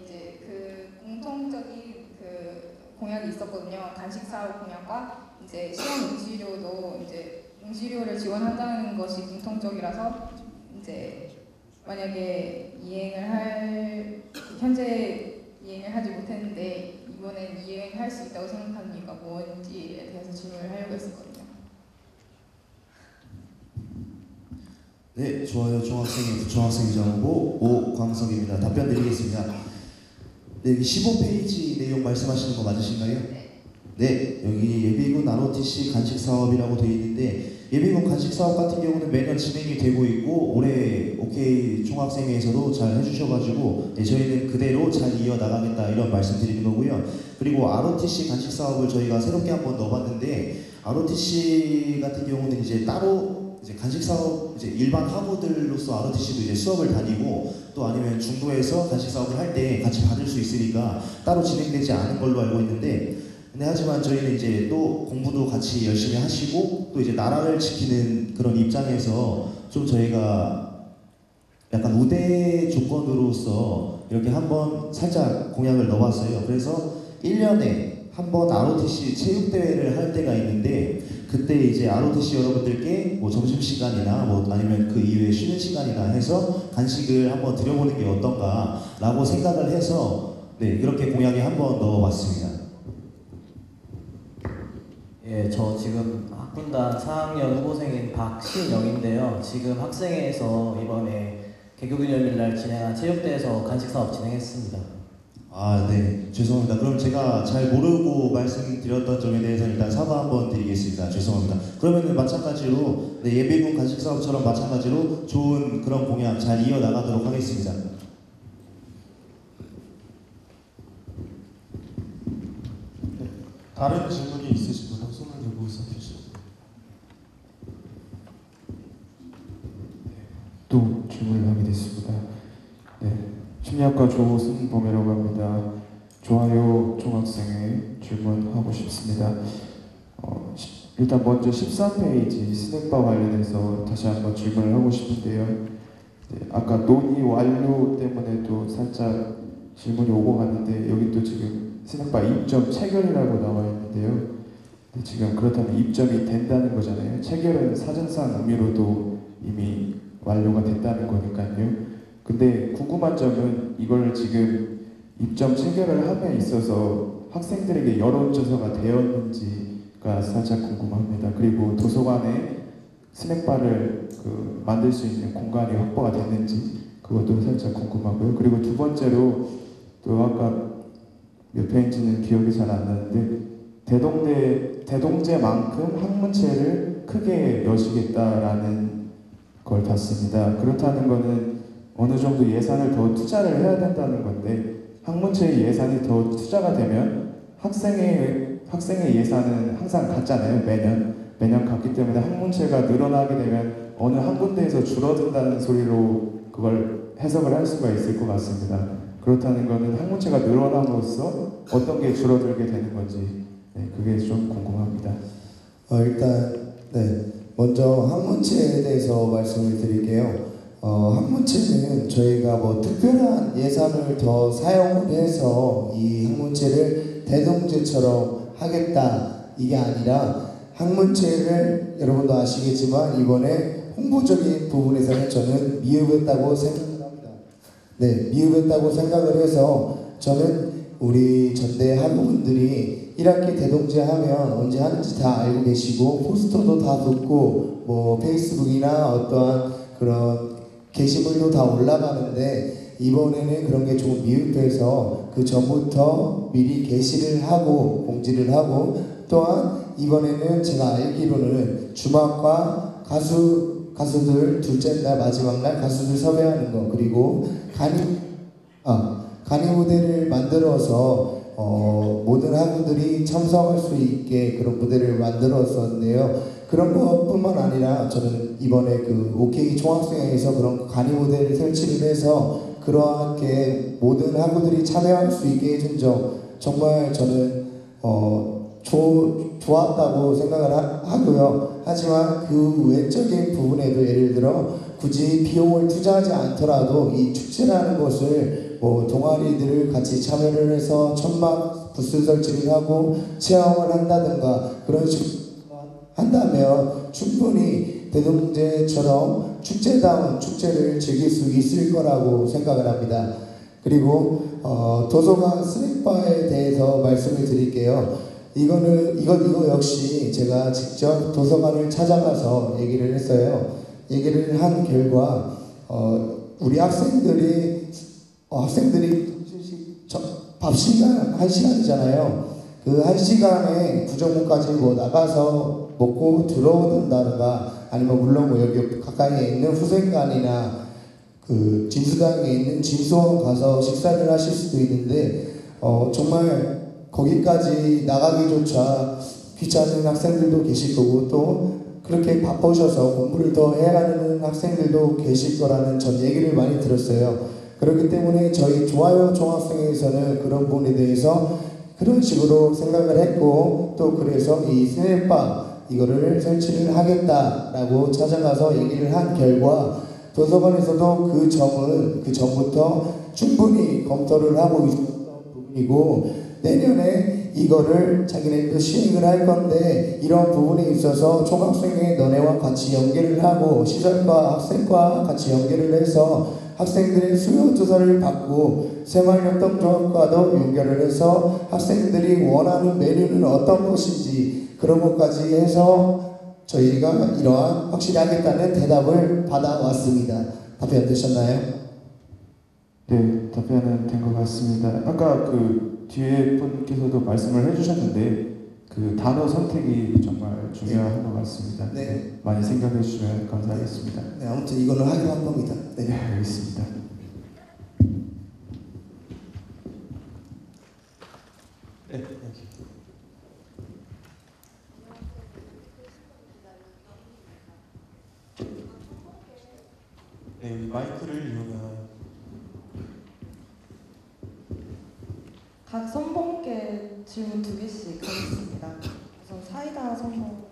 이제 그 공통적인 그 공약이 있었거든요. 간식 사업 공약과 이제 시험 응시료도 이제 응시료를 지원한다는 것이 공통적이라서 이제 만약에 현재 이행을 하지 못했는데 이번엔 이행할 수 있다고 생각하는 이유가 뭔지에 대해서 질문을 하려고 했었거든요. 네, 좋아요. 총학생회 부총학생회장 후보 오광석입니다. 답변 드리겠습니다. 네, 여기 15페이지 내용 말씀하시는 거 맞으신가요? 네, 여기 예비군 ROTC 간식 사업이라고 되어 있는데 예비군 간식 사업 같은 경우는 매년 진행이 되고 있고 올해 OK 총학생회에서도 잘 해주셔가지고 저희는 그대로 잘 이어나가겠다 이런 말씀 드리는 거고요. 그리고 ROTC 간식 사업을 저희가 새롭게 한번 넣어봤는데 ROTC 같은 경우는 이제 따로 이제 간식 사업 이제 일반 학우들로서 ROTC도 이제 수업을 다니고 또 아니면 중도에서 간식 사업을 할 때 같이 받을 수 있으니까 따로 진행되지 않은 걸로 알고 있는데 하지만 저희는 이제 또 공부도 같이 열심히 하시고 또 이제 나라를 지키는 그런 입장에서 좀 저희가 약간 우대 조건으로서 이렇게 한번 살짝 공약을 넣어봤어요. 그래서 1년에 한번 ROTC 체육대회를 할 때가 있는데 그때 이제 ROTC 여러분들께 뭐 점심시간이나 뭐 아니면 그 이후에 쉬는 시간이나 해서 간식을 한번 드려보는 게 어떤가라고 생각을 해서 네, 그렇게 공약에 한번 넣어봤습니다. 예, 저 지금 학군단 4학년 후보생인 박신영인데요. 지금 학생회에서 이번에 개교기념일날 진행한 체육대회에서 간식사업 진행했습니다. 네. 죄송합니다. 그럼 제가 잘 모르고 말씀드렸던 점에 대해서 일단 사과 한번 드리겠습니다. 죄송합니다. 그러면은 마찬가지로 예비군 간식사업처럼 마찬가지로 좋은 그런 공약 잘 이어나가도록 하겠습니다. 다른 질문이 있으신 분은 손을 들고 있어주시죠. 또 질문을 하게 됐습니다. 네, 심리학과 조승범이라고 합니다. 좋아요 총학생회 질문하고 싶습니다. 일단 먼저 13페이지 스낵바 관련해서 다시 한번 질문을 하고 싶은데요. 네, 아까 논의 완료 때문에도 살짝 질문이 오고 갔는데 여기 또 지금 스낵바 입점 체결이라고 나와 있는데요. 네, 지금 그렇다면 입점이 된다는 거잖아요. 체결은 사전상 의미로도 이미 완료가 됐다는 거니까요. 근데 궁금한 점은 이걸 지금 입점 체결을 함에 있어서 학생들에게 여론조사가 되었는지가 살짝 궁금합니다. 그리고 도서관에 스낵바를 만들 수 있는 공간이 확보가 됐는지 그것도 살짝 궁금하고요. 그리고 두 번째로 또 아까 몇 페이지는 기억이 잘 안 나는데 대동제만큼 학문체를 크게 여시겠다라는 걸 봤습니다. 그렇다는 거는 어느 정도 예산을 더 투자를 해야 된다는 건데 학문체의 예산이 더 투자가 되면 학생의 예산은 항상 같잖아요. 매년 같기 때문에 학문체가 늘어나게 되면 어느 한 군데에서 줄어든다는 소리로 그걸 해석을 할 수가 있을 것 같습니다. 그렇다는 거는 학문체가 늘어남으로써 어떤 게 줄어들게 되는 건지 그게 좀 궁금합니다. 일단 먼저 학문체에 대해서 말씀을 드릴게요. 학문체는 저희가 뭐 특별한 예산을 더 사용을 해서 이 학문체를 대동제처럼 하겠다 이게 아니라 학문체를 여러분도 아시겠지만 이번에 홍보적인 부분에서는 저는 미흡했다고 생각을 합니다. 미흡했다고 생각을 해서 저는 우리 전대 학우분들이 1학기 대동제 하면 언제 하는지 다 알고 계시고 포스터도 다 붙고 뭐 페이스북이나 어떠한 그런 게시물도 다 올라가는데 이번에는 그런 게 조금 미흡해서 그 전부터 미리 게시를 하고 공지를 하고 또한 이번에는 제가 알기로는 주막과 가수들 둘째 날 마지막 날 가수들 섭외하는 거 그리고 간이 무대를 만들어서 모든 학우들이 참석할 수 있게 그런 무대를 만들었었는데요. 그런 것뿐만 아니라 저는 이번에 그 OK 총학생회에서 그런 간이 무대를 설치를 해서 그러하게 모든 학우들이 참여할 수 있게 해준 점 정말 저는 좋았다고 생각을 하고요. 하지만 그 외적인 부분에도 예를 들어 굳이 비용을 투자하지 않더라도 이 축제라는 것을 뭐 동아리들을 같이 참여를 해서 천막 부스 설치를 하고 체험을 한다든가 그런 식으로 한다면 충분히 대동제처럼 축제다운 축제를 즐길 수 있을 거라고 생각을 합니다. 그리고 도서관 스낵바에 대해서 말씀을 드릴게요. 이거 역시 제가 직접 도서관을 찾아가서 얘기를 했어요. 얘기를 한 결과 우리 학생들이 밥 시간 1시간이잖아요. 그 1시간에 구정문까지 뭐 나가서 먹고 들어오든다든가 아니면 물론 뭐 여기 가까이에 있는 후생관이나 그 진수당에 있는 진수원 가서 식사를 하실 수도 있는데 정말 거기까지 나가기조차 귀찮은 학생들도 계실 거고 또 그렇게 바쁘셔서 공부를 더 해야 하는 학생들도 계실 거라는 전 얘기를 많이 들었어요. 그렇기 때문에 저희 좋아요 총학생회에서는 그런 부분에 대해서 그런 식으로 생각을 했고 또 그래서 이 스낵바 이거를 설치를 하겠다라고 찾아가서 얘기를 한 결과 도서관에서도 그 점은 그 전부터 충분히 검토를 하고 있었던 부분이고 내년에 이거를 자기네도 시행을 할 건데 이런 부분에 있어서 총학생회 너네와 같이 연계를 하고 시설과 학생과 같이 연계를 해서 학생들의 수요 조사를 받고 생활협동조합과도 연결을 해서 학생들이 원하는 메뉴는 어떤 것인지 그런 것까지 해서 저희가 이러한 확실히 하겠다는 대답을 받아왔습니다. 답변 되셨나요? 네, 답변은 된 것 같습니다. 아까 그 뒤에 분께서도 말씀을 해주셨는데 그 단어 선택이 정말 중요한 것 같습니다. 네. 많이 생각해 주시면 감사하겠습니다. 네, 아무튼 이거는 하기로 한 겁니다. 네, 알겠습니다. 네, 네, 마이크를 이용하여 각 선봉께 질문 2개씩 하겠습니다. 우선 사이다 선봉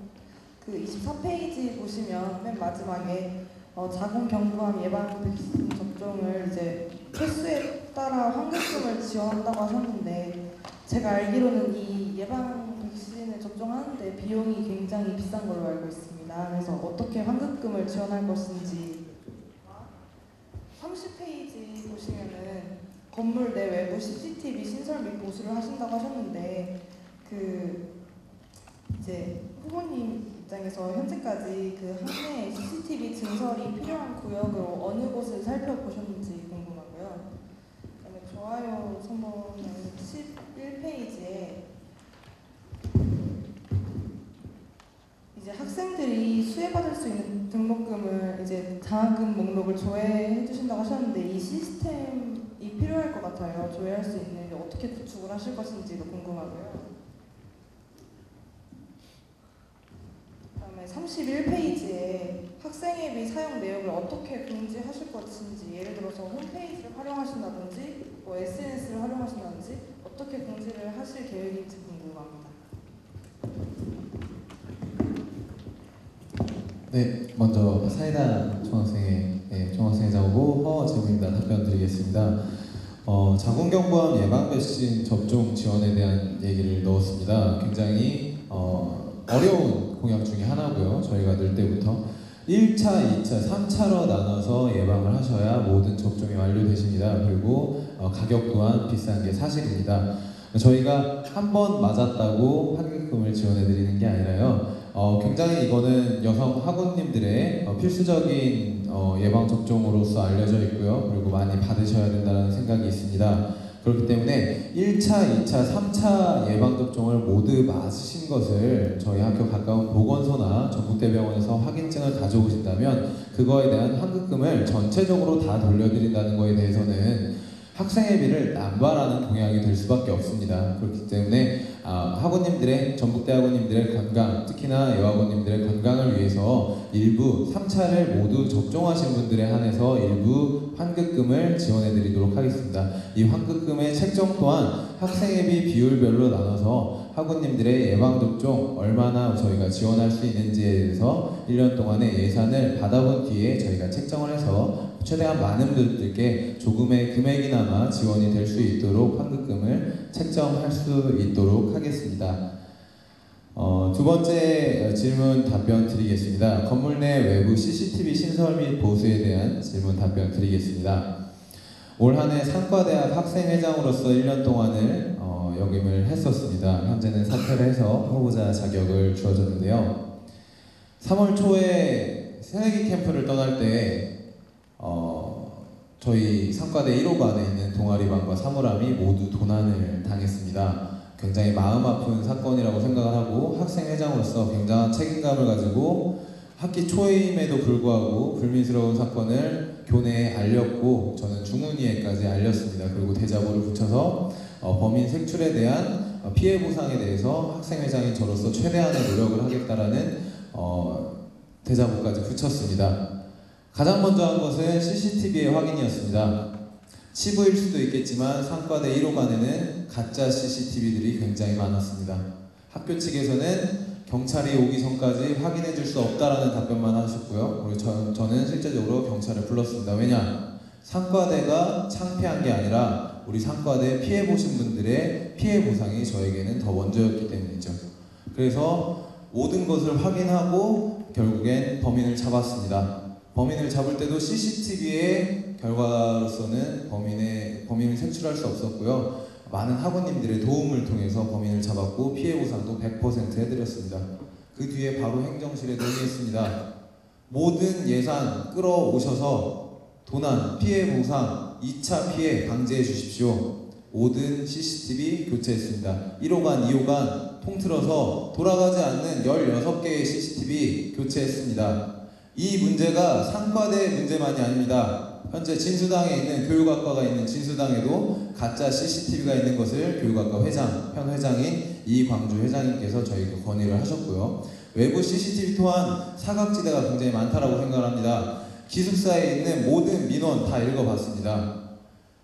그 24페이지 보시면 맨 마지막에 자궁경부암 예방 백신 접종을 이제 횟수에 따라 환급금을 지원한다고 하셨는데 제가 알기로는 이 예방 백신을 접종하는데 비용이 굉장히 비싼 걸로 알고 있습니다. 그래서 어떻게 환급금을 지원할 것인지 30페이지 보시면은 건물 내 외부 CCTV 신설 및 보수를 하신다고 하셨는데 그 이제 후보님 입장에서 현재까지 그 학내 CCTV 증설이 필요한 구역으로 어느 곳을 살펴보셨는지 궁금하고요. 그다음에 좋아요 선번은 11페이지에 이제 학생들이 수혜받을 수 있는 등록금을 이제 장학금 목록을 조회해 주신다고 하셨는데 이 시스템이 필요할 것 같아요. 조회할 수 있는 어떻게 구축을 하실 것인지도 궁금하고요. 그다음에 31페이지에 학생회비 사용 내역을 어떻게 공지하실 것인지 예를 들어서 홈페이지를 활용하신다든지 뭐 SNS를 활용하신다든지 어떻게 공지를 하실 계획인지 궁금합니다. 네, 먼저 사이다 종합생회자고 허 질문입니다. 답변 드리겠습니다. 자궁경부암 예방 백신 접종 지원에 대한 얘기를 넣었습니다. 굉장히 어려운 공약 중에 하나고요. 저희가 늘 때부터 1차, 2차, 3차로 나눠서 예방을 하셔야 모든 접종이 완료되십니다. 그리고 가격 또한 비싼 게 사실입니다. 저희가 한 번 맞았다고 환급금을 지원해 드리는 게 아니라요. 굉장히 이거는 여성 학우님들의 필수적인 예방 접종으로서 알려져 있고요. 그리고 많이 받으셔야 된다는 생각이 있습니다. 그렇기 때문에 1차, 2차, 3차 예방접종을 모두 맞으신 것을 저희 학교 가까운 보건소나 전북대병원에서 확인증을 가져오신다면 그거에 대한 환급금을 전체적으로 다 돌려드린다는 거에 대해서는 학생회비를 남발하는 공약이 될 수밖에 없습니다. 그렇기 때문에 학우님들의 전북대 학우님들의 건강, 특히나 여학우님들의 건강을 위해서 일부 3차를 모두 접종하신 분들에 한해서 일부 환급금을 지원해 드리도록 하겠습니다. 이 환급금의 책정 또한 학생회비 비율별로 나눠서 학우님들의 예방접종 얼마나 저희가 지원할 수 있는지에 대해서 1년 동안의 예산을 받아본 뒤에 저희가 책정을 해서 최대한 많은 분들께 조금의 금액이나마 지원이 될 수 있도록 환급금을 책정할 수 있도록 하겠습니다. 두 번째 질문 답변 드리겠습니다. 건물 내 외부 CCTV 신설 및 보수에 대한 질문 답변 드리겠습니다. 올 한 해 상과대학 학생회장으로서 1년 동안을 역임을 했었습니다. 현재는 사퇴를 해서 후보자 자격을 주어졌는데요. 3월 초에 새내기 캠프를 떠날 때 저희 상과대 1호반에 있는 동아리반과 사물함이 모두 도난을 당했습니다. 굉장히 마음 아픈 사건이라고 생각을 하고 학생회장으로서 굉장한 책임감을 가지고 학기 초임에도 불구하고 불미스러운 사건을 교내에 알렸고 저는 중훈위에까지 알렸습니다. 그리고 대자보를 붙여서 범인 색출에 대한 피해 보상에 대해서 학생회장인 저로서 최대한의 노력을 하겠다라는 대자보까지 붙였습니다. 가장 먼저 한 것은 CCTV의 확인이었습니다. 치부일 수도 있겠지만 상과대 1호관에는 가짜 CCTV들이 굉장히 많았습니다. 학교 측에서는 경찰이 오기 전까지 확인해 줄 수 없다라는 답변만 하셨고요. 그리고 저는 실제적으로 경찰을 불렀습니다. 왜냐? 상과대가 창피한 게 아니라 우리 상과대 피해 보신 분들의 피해 보상이 저에게는 더 먼저였기 때문이죠. 그래서 모든 것을 확인하고 결국엔 범인을 잡았습니다. 범인을 잡을 때도 CCTV의 결과로서는 범인을 색출할 수 없었고요. 많은 학우님들의 도움을 통해서 범인을 잡았고 피해 보상도 100% 해드렸습니다. 그 뒤에 바로 행정실에 논의했습니다. 모든 예산 끌어오셔서 도난, 피해 보상, 2차 피해 방지해 주십시오. 모든 CCTV 교체했습니다. 1호관, 2호관 통틀어서 돌아가지 않는 16개의 CCTV 교체했습니다. 이 문제가 상과대 문제만이 아닙니다. 현재 진수당에 있는 교육학과가 있는 진수당에도 가짜 CCTV가 있는 것을 교육학과 현 회장인 이광주 회장님께서 저희가 건의를 하셨고요. 외부 CCTV 또한 사각지대가 굉장히 많다라고 생각합니다. 기숙사에 있는 모든 민원 다 읽어봤습니다.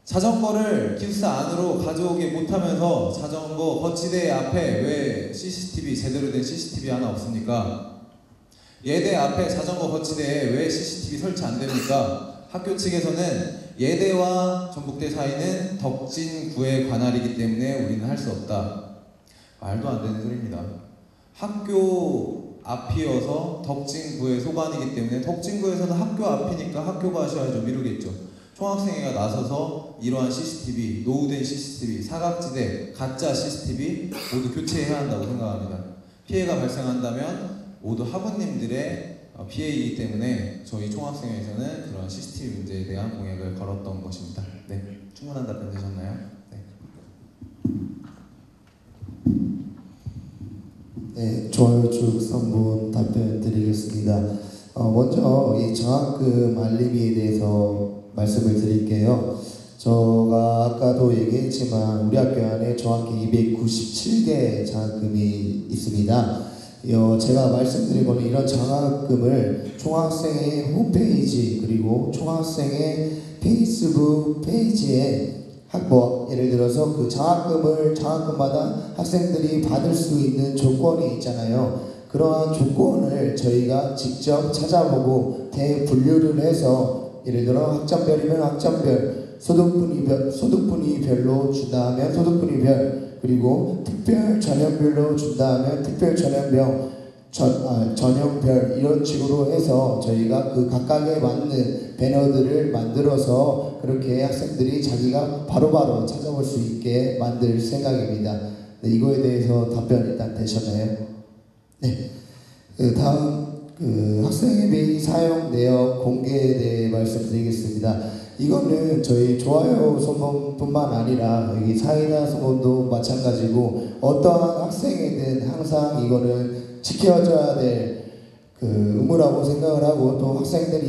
자전거를 기숙사 안으로 가져오게 못하면서 자전거 거치대 앞에 왜 CCTV 제대로 된 CCTV 하나 없습니까? 예대 앞에 자전거 거치대에 왜 CCTV 설치 안 됩니까? 학교 측에서는 예대와 전북대 사이는 덕진구의 관할이기 때문에 우리는 할 수 없다. 말도 안 되는 소리입니다. 학교 앞이어서 덕진구의 소관이기 때문에 덕진구에서는 학교 앞이니까 학교가 하셔야죠. 미루겠죠. 총학생회가 나서서 이러한 CCTV, 노후된 CCTV, 사각지대, 가짜 CCTV 모두 교체해야 한다고 생각합니다. 피해가 발생한다면 모두 학우님들의 피해이기 때문에 저희 총학생회에서는 그런 CCTV 문제에 대한 공약을 걸었던 것입니다. 네, 충분한 답변 되셨나요? 네, 좋아요 쭉 3분 답변 드리겠습니다. 먼저 이 장학금 알림에 대해서 말씀을 드릴게요. 제가 아까도 얘기했지만 우리 학교 안에 정확히 297개 장학금이 있습니다. 제가 말씀드린 거는 이런 장학금을 총학생회 홈페이지 그리고 총학생회 페이스북 페이지에 예를 들어서 그 장학금마다 학생들이 받을 수 있는 조건이 있잖아요. 그러한 조건을 저희가 직접 찾아보고 대분류를 해서 예를 들어 학점별이면 학점별, 소득분위별로 준다 하면 소득분위별, 그리고 특별 전형별로 준다 하면 특별 전형별 이런 식으로 해서 저희가 그 각각에 맞는 배너들을 만들어서 그렇게 학생들이 자기가 바로바로 찾아볼 수 있게 만들 생각입니다. 네, 이거에 대해서 답변 일단 되셨나요? 네. 다음 학생회비 사용 내역 공개에 대해 말씀드리겠습니다. 이거는 저희 좋아요 소문뿐만 아니라 여기 사이다 소문도 마찬가지고 어떠한 학생이든 항상 이거는 지켜져야 될 의무라고 생각을 하고 또 학생들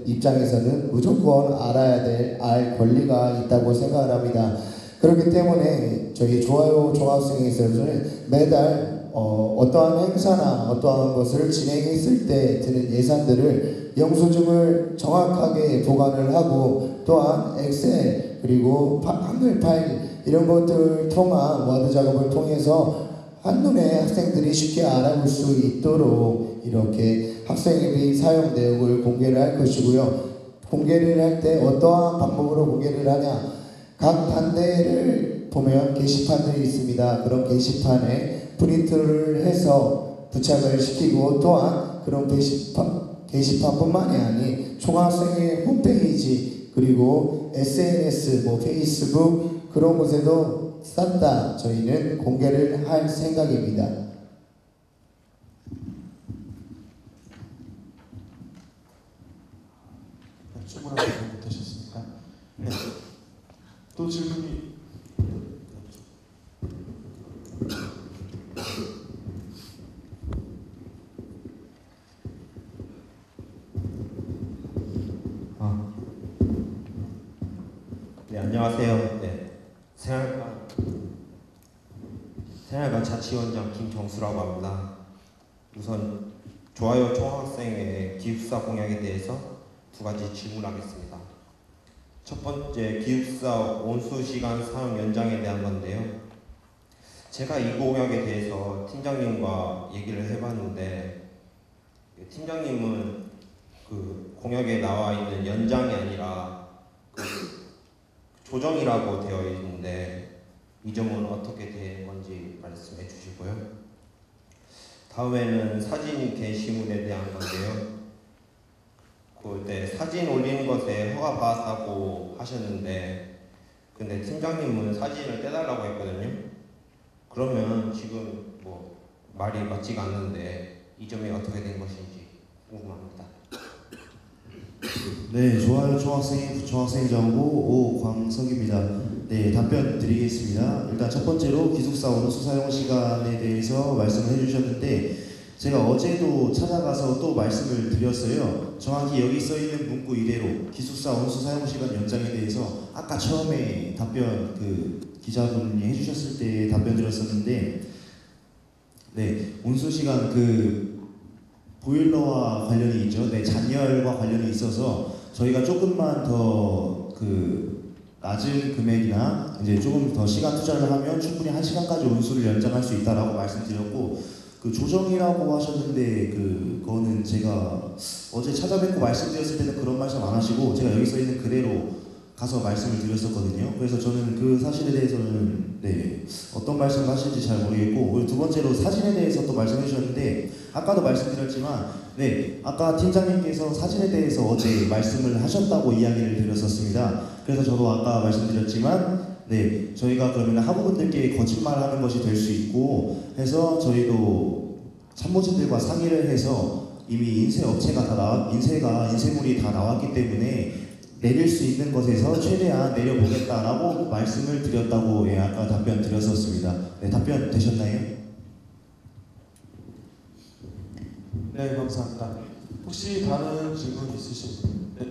입장에서는 무조건 알 권리가 있다고 생각을 합니다. 그렇기 때문에 저희 좋아요 종합생에서는 매달 어떠한 행사나 어떠한 것을 진행했을 때 드는 예산들을 영수증을 정확하게 보관을 하고 또한 엑셀 그리고 한글 파일 이런 것들을 통한 워드 작업을 통해서 한눈에 학생들이 쉽게 알아볼 수 있도록 이렇게 학생회비 사용 내역을 공개를 할 것이고요. 공개를 할 때 어떠한 방법으로 공개를 하냐, 각 단대를 보면 게시판들이 있습니다. 그런 게시판에 프린트를 해서 부착을 시키고 또한 그런 게시판뿐만이 아닌 총학생회 홈페이지 그리고 SNS, 페이스북 그런 곳에도 싹다 저희는 공개를 할 생각입니다. 충분한 답변 되셨습니까? 네. 또 질문이 네, 안녕하세요. 네, 생활관 자치원장 김정수라고 합니다. 우선 좋아요 총학생회 기숙사 공약에 대해서 두 가지 질문하겠습니다. 첫 번째, 기숙사 온수시간 사용 연장에 대한 건데요. 제가 이 공약에 대해서 팀장님과 얘기를 해봤는데 팀장님은 그 공약에 나와 있는 연장이 아니라 그 조정이라고 되어 있는데 이 점은 어떻게 된 건지 말씀해 주시고요. 다음에는 사진 게시물에 대한 건데요. 그때 사진 올리는 것에 허가 받았다고 하셨는데 근데 팀장님은 사진을 떼달라고 했거든요. 그러면 지금 말이 맞지가 않는데 이 점이 어떻게 된 것인지 궁금합니다. 네, 좋아요 총학생회 부총학생회장부 오광석입니다. 네, 답변 드리겠습니다. 일단 첫 번째로 기숙사 온수 사용 시간에 대해서 말씀을 해주셨는데 제가 어제도 찾아가서 또 말씀을 드렸어요. 정확히 여기 써있는 문구 이대로 기숙사 온수 사용 시간 연장에 대해서 아까 처음에 답변 기자분이 해주셨을 때 답변 드렸었는데 네, 온수 시간 보일러와 관련이 있죠. 네, 잔열과 관련이 있어서 저희가 조금만 더 낮은 금액이나 이제 조금 더 시간 투자를 하면 충분히 1시간까지 온수를 연장할 수 있다라고 말씀드렸고 조정이라고 하셨는데 그거는 제가 어제 찾아뵙고 말씀드렸을 때는 그런 말씀 안 하시고 제가 여기 써 있는 그대로 가서 말씀을 드렸었거든요. 그래서 저는 그 사실에 대해서는 네, 어떤 말씀을 하실지 잘 모르겠고 그리고 두 번째로 사진에 대해서 또 말씀해 주셨는데 아까도 말씀드렸지만 네, 아까 팀장님께서 사진에 대해서 어제 말씀을 하셨다고 이야기를 드렸었습니다. 그래서 저도 아까 말씀드렸지만 네, 저희가 그러면 학우분들께 거짓말하는 것이 될 수 있고 해서 저희도 참모진들과 상의를 해서 이미 인쇄물이 다 나왔기 때문에 내릴 수 있는 것에서 최대한 내려보겠다라고 말씀을 드렸다고 아까 답변 드렸었습니다. 네, 답변 되셨나요? 네, 감사합니다. 혹시 다른 질문 있으신 분? 네.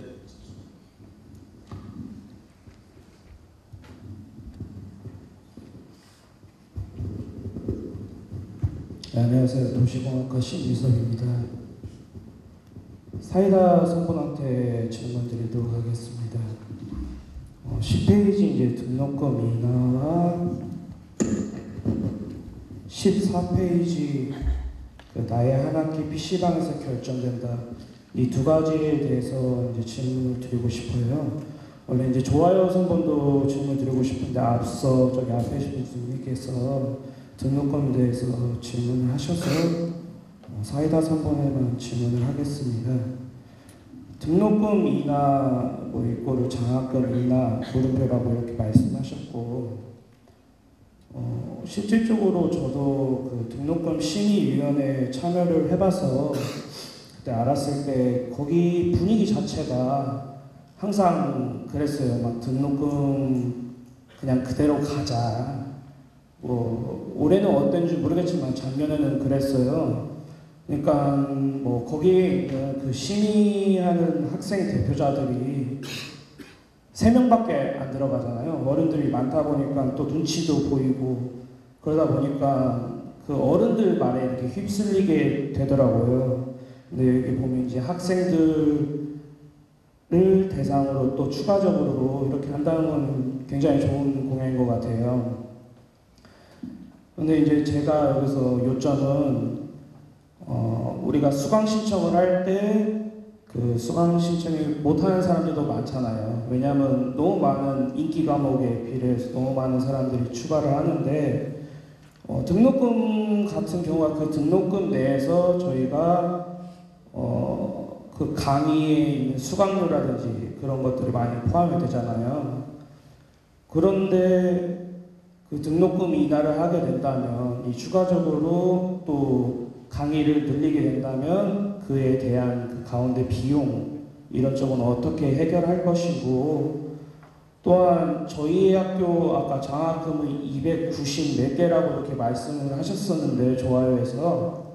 네, 안녕하세요. 도시공학과 신유섭입니다. 사이다 성분한테 질문 드리도록 하겠습니다. 10페이지 이제 등록금 인하와 14페이지 나의 한 학기 PC방에서 결정된다. 이 두 가지에 대해서 이제 질문을 드리고 싶어요. 원래 이제 좋아요 선분도 질문 드리고 싶은데 앞서 저기 앞에 계신 분께서 등록금에 대해서 질문을 하셔서 사이다 선본에만 질문을 하겠습니다. 등록금 인하 이거를 장학금 인하 물음표라고 이렇게 말씀하셨고 실질적으로 저도 그 등록금 심의위원회에 참여를 해봐서 그때 알았을 때 거기 분위기 자체가 항상 그랬어요. 막 등록금 그냥 그대로 가자. 올해는 어땠는지 모르겠지만 작년에는 그랬어요. 그러니까 거기에 있는 그 심의하는 학생 대표자들이 3명밖에 안 들어가잖아요. 어른들이 많다 보니까 또 눈치도 보이고 그러다 보니까 그 어른들 말에 이렇게 휩쓸리게 되더라고요. 근데 여기 보면 이제 학생들을 대상으로 또 추가적으로 이렇게 한다는 건 굉장히 좋은 공약인 것 같아요. 근데 이제 제가 여기서 요점은 우리가 수강 신청을 할 때 그 수강 신청을 못하는 사람들도 많잖아요. 왜냐하면 너무 많은 인기 과목에 비례해서 너무 많은 사람들이 추가를 하는데 등록금 같은 경우가 그 등록금 내에서 저희가 그 강의에 있는 수강료라든지 그런 것들이 많이 포함이 되잖아요. 그런데 그 등록금 인하를 하게 된다면 이 추가적으로 또 강의를 늘리게 된다면 그에 대한 그 가운데 비용 이런 쪽은 어떻게 해결할 것이고 또한 저희 학교 아까 장학금은 290 몇 개라고 이렇게 말씀을 하셨었는데 좋아요에서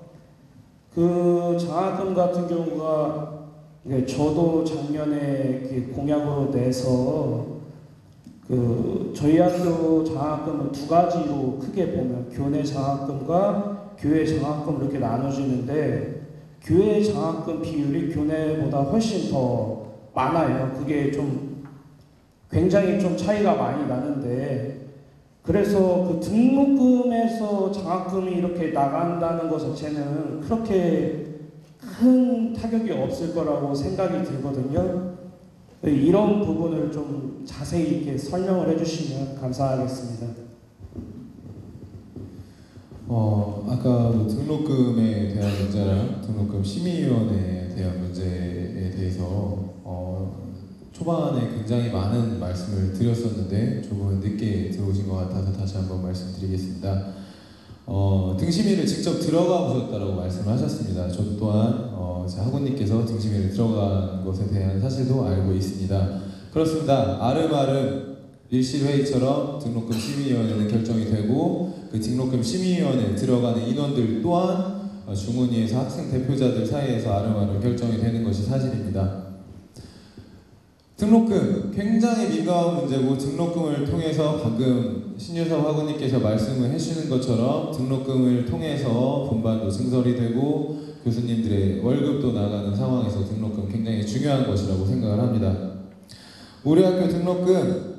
그 장학금 같은 경우가 저도 작년에 공약으로 내서 그 저희 학교 장학금은 두 가지로 크게 보면 교내 장학금과 교회 장학금 이렇게 나눠지는데 교회 장학금 비율이 교내보다 훨씬 더 많아요. 그게 좀 굉장히 좀 차이가 많이 나는데 그래서 그 등록금에서 장학금이 이렇게 나간다는 것 자체는 그렇게 큰 타격이 없을 거라고 생각이 들거든요. 이런 부분을 좀 자세히 이렇게 설명을 해주시면 감사하겠습니다. 아까 등록금에 대한 문제랑 등록금 심의위원회에 대한 문제에 대해서 초반에 굉장히 많은 말씀을 드렸었는데 조금 늦게 들어오신 것 같아서 다시 한번 말씀드리겠습니다. 등심위를 직접 들어가 보셨다고 말씀을 하셨습니다. 저도 또한 제 학우님께서 등심위를 들어간 것에 대한 사실도 알고 있습니다. 그렇습니다. 아름아름 일실회의처럼 등록금 심의위원회는 결정이 되고 그 등록금 심의위원회에 들어가는 인원들 또한 중훈위에서 학생 대표자들 사이에서 아름아름 결정이 되는 것이 사실입니다. 등록금 굉장히 민감한 문제고 등록금을 통해서 방금 신유섭 학우님께서 말씀을 해주시는 것처럼 등록금을 통해서 분반도 증설이 되고 교수님들의 월급도 나가는 상황에서 등록금 굉장히 중요한 것이라고 생각을 합니다. 우리 학교 등록금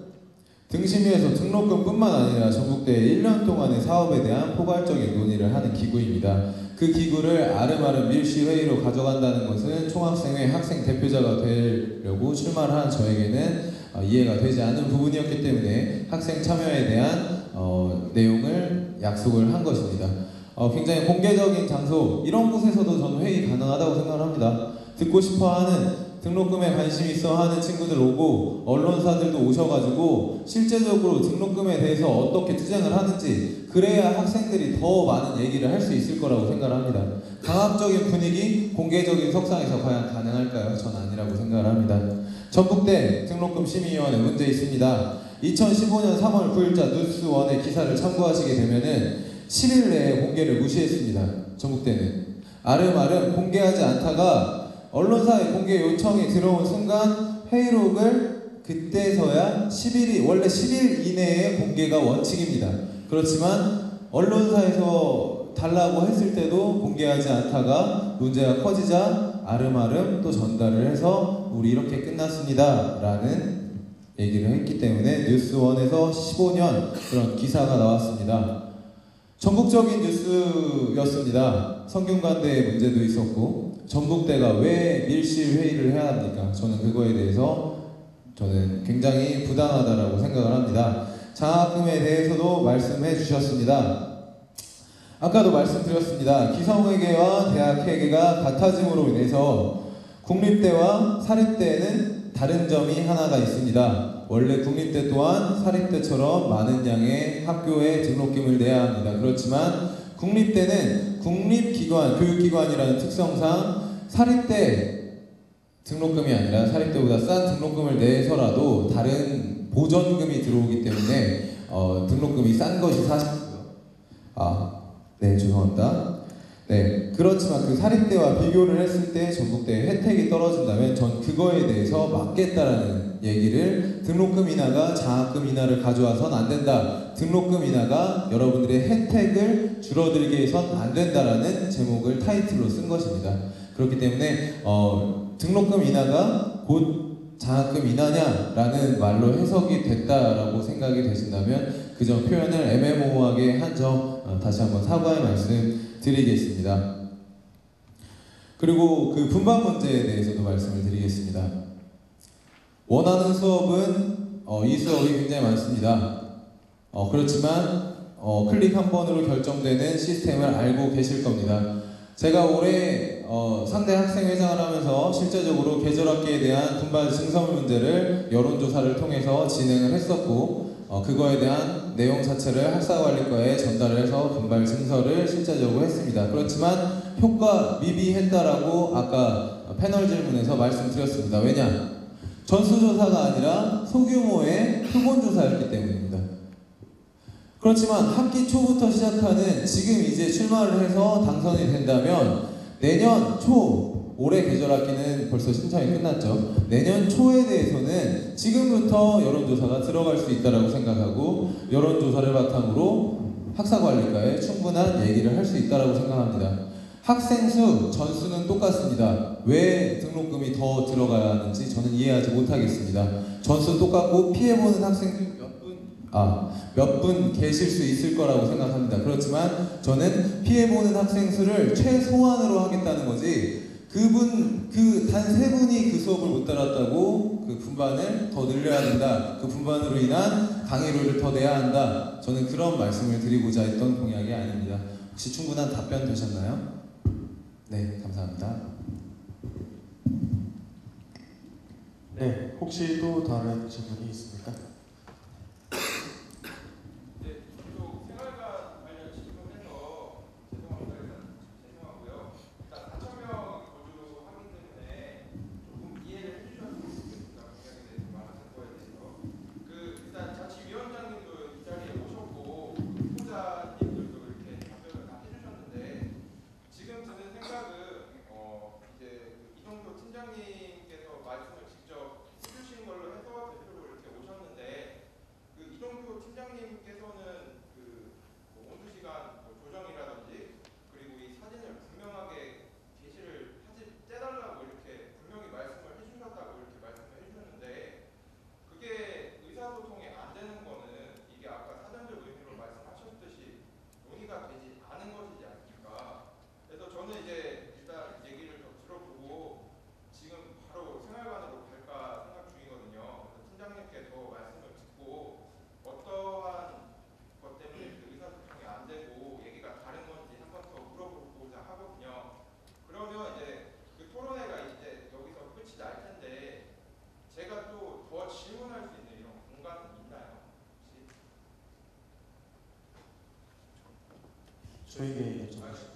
등심위에서 등록금뿐만 아니라 전국대 1년 동안의 사업에 대한 포괄적인 논의를 하는 기구입니다. 그 기구를 아름아름 밀시회의로 가져간다는 것은 총학생회 학생 대표자가 되려고 출마를 한 저에게는 이해가 되지 않는 부분이었기 때문에 학생 참여에 대한 내용을 약속을 한 것입니다. 굉장히 공개적인 장소 이런 곳에서도 저는 회의 가능하다고 생각을 합니다. 듣고 싶어하는 등록금에 관심 있어 하는 친구들 오고 언론사들도 오셔가지고 실제적으로 등록금에 대해서 어떻게 투쟁을 하는지 그래야 학생들이 더 많은 얘기를 할 수 있을 거라고 생각을 합니다. 강압적인 분위기, 공개적인 석상에서 과연 가능할까요? 전 아니라고 생각을 합니다. 전북대 등록금 심의위원회 문제 있습니다. 2015년 3월 9일자 뉴스원의 기사를 참고하시게 되면은 10일 내에 공개를 무시했습니다. 전북대는 아름아름 공개하지 않다가 언론사의 공개 요청이 들어온 순간 회의록을 그때서야 10일이 원래 10일 이내에 공개가 원칙입니다. 그렇지만 언론사에서 달라고 했을 때도 공개하지 않다가 문제가 커지자 아름아름 또 전달을 해서 우리 이렇게 끝났습니다 라는 얘기를 했기 때문에 뉴스원에서 15년 그런 기사가 나왔습니다. 전국적인 뉴스였습니다. 성균관대의 문제도 있었고 전북대가 왜 밀실 회의를 해야 합니까? 저는 그거에 대해서 저는 굉장히 부당하다라고 생각을 합니다. 장학금에 대해서도 말씀해 주셨습니다. 아까도 말씀드렸습니다. 기성회계와 대학회계가 같아짐으로 인해서 국립대와 사립대는 다른 점이 하나가 있습니다. 원래 국립대 또한 사립대처럼 많은 양의 학교에 등록금을 내야 합니다. 그렇지만 국립대는 국립기관, 교육기관이라는 특성상 사립대 등록금이 아니라 사립대보다 싼 등록금을 내서라도 다른 보전금이 들어오기 때문에 등록금이 싼 것이 사실이고요. 네, 죄송합니다. 네, 그렇지만 그 사립대와 비교를 했을 때 전북대의 혜택이 떨어진다면 전 그거에 대해서 막겠다라는 얘기를 등록금 인하가 장학금 인하를 가져와선 안 된다. 등록금 인하가 여러분들의 혜택을 줄어들게 해선 안 된다라는 제목을 타이틀로 쓴 것입니다. 그렇기 때문에 등록금 인하가 곧 장학금 인하냐라는 말로 해석이 됐다라고 생각이 되신다면 그 점 표현을 애매모호하게 한 점 다시 한번 사과의 말씀 드리겠습니다. 그리고 그 분반 문제에 대해서도 말씀을 드리겠습니다. 원하는 수업은 이 수업이 굉장히 많습니다. 그렇지만 클릭 한 번으로 결정되는 시스템을 알고 계실 겁니다. 제가 올해 상대 학생회장을 하면서 실제적으로 계절학기에 대한 분반 증설 문제를 여론조사를 통해서 진행을 했었고 그거에 대한 내용 자체를 학사관리과에 전달을 해서 분발 증설을 실제적으로 했습니다. 그렇지만 효과 미비했다라고 아까 패널 질문에서 말씀드렸습니다. 왜냐? 전수조사가 아니라 소규모의 표본조사였기 때문입니다. 그렇지만 학기 초부터 시작하는 지금 이제 출마를 해서 당선이 된다면 내년 초, 올해 계절학기는 벌써 신청이 끝났죠. 내년 초에 대해서는 지금부터 여론조사가 들어갈 수 있다고 생각하고 여론조사를 바탕으로 학사관리과에 충분한 얘기를 할 수 있다고 생각합니다. 학생 수, 전수는 똑같습니다. 왜 등록금이 더 들어가야 하는지 저는 이해하지 못하겠습니다. 전수 똑같고 피해보는 학생 몇 분 계실 수 있을 거라고 생각합니다. 그렇지만 저는 피해보는 학생 수를 최소한으로 하겠다는 거지 그분, 단 3분이 그 수업을 못 따랐다고 그 분반을 더 늘려야 된다. 그 분반으로 인한 강의료를 더 내야 한다. 저는 그런 말씀을 드리고자 했던 공약이 아닙니다. 혹시 충분한 답변 되셨나요? 네, 감사합니다. 네, 혹시 또 다른 질문이 있습니까? 팀장님께서 말씀을 직접 해주신 걸로 해서 대표로 이렇게 오셨는데 저에게 여쭤보시죠.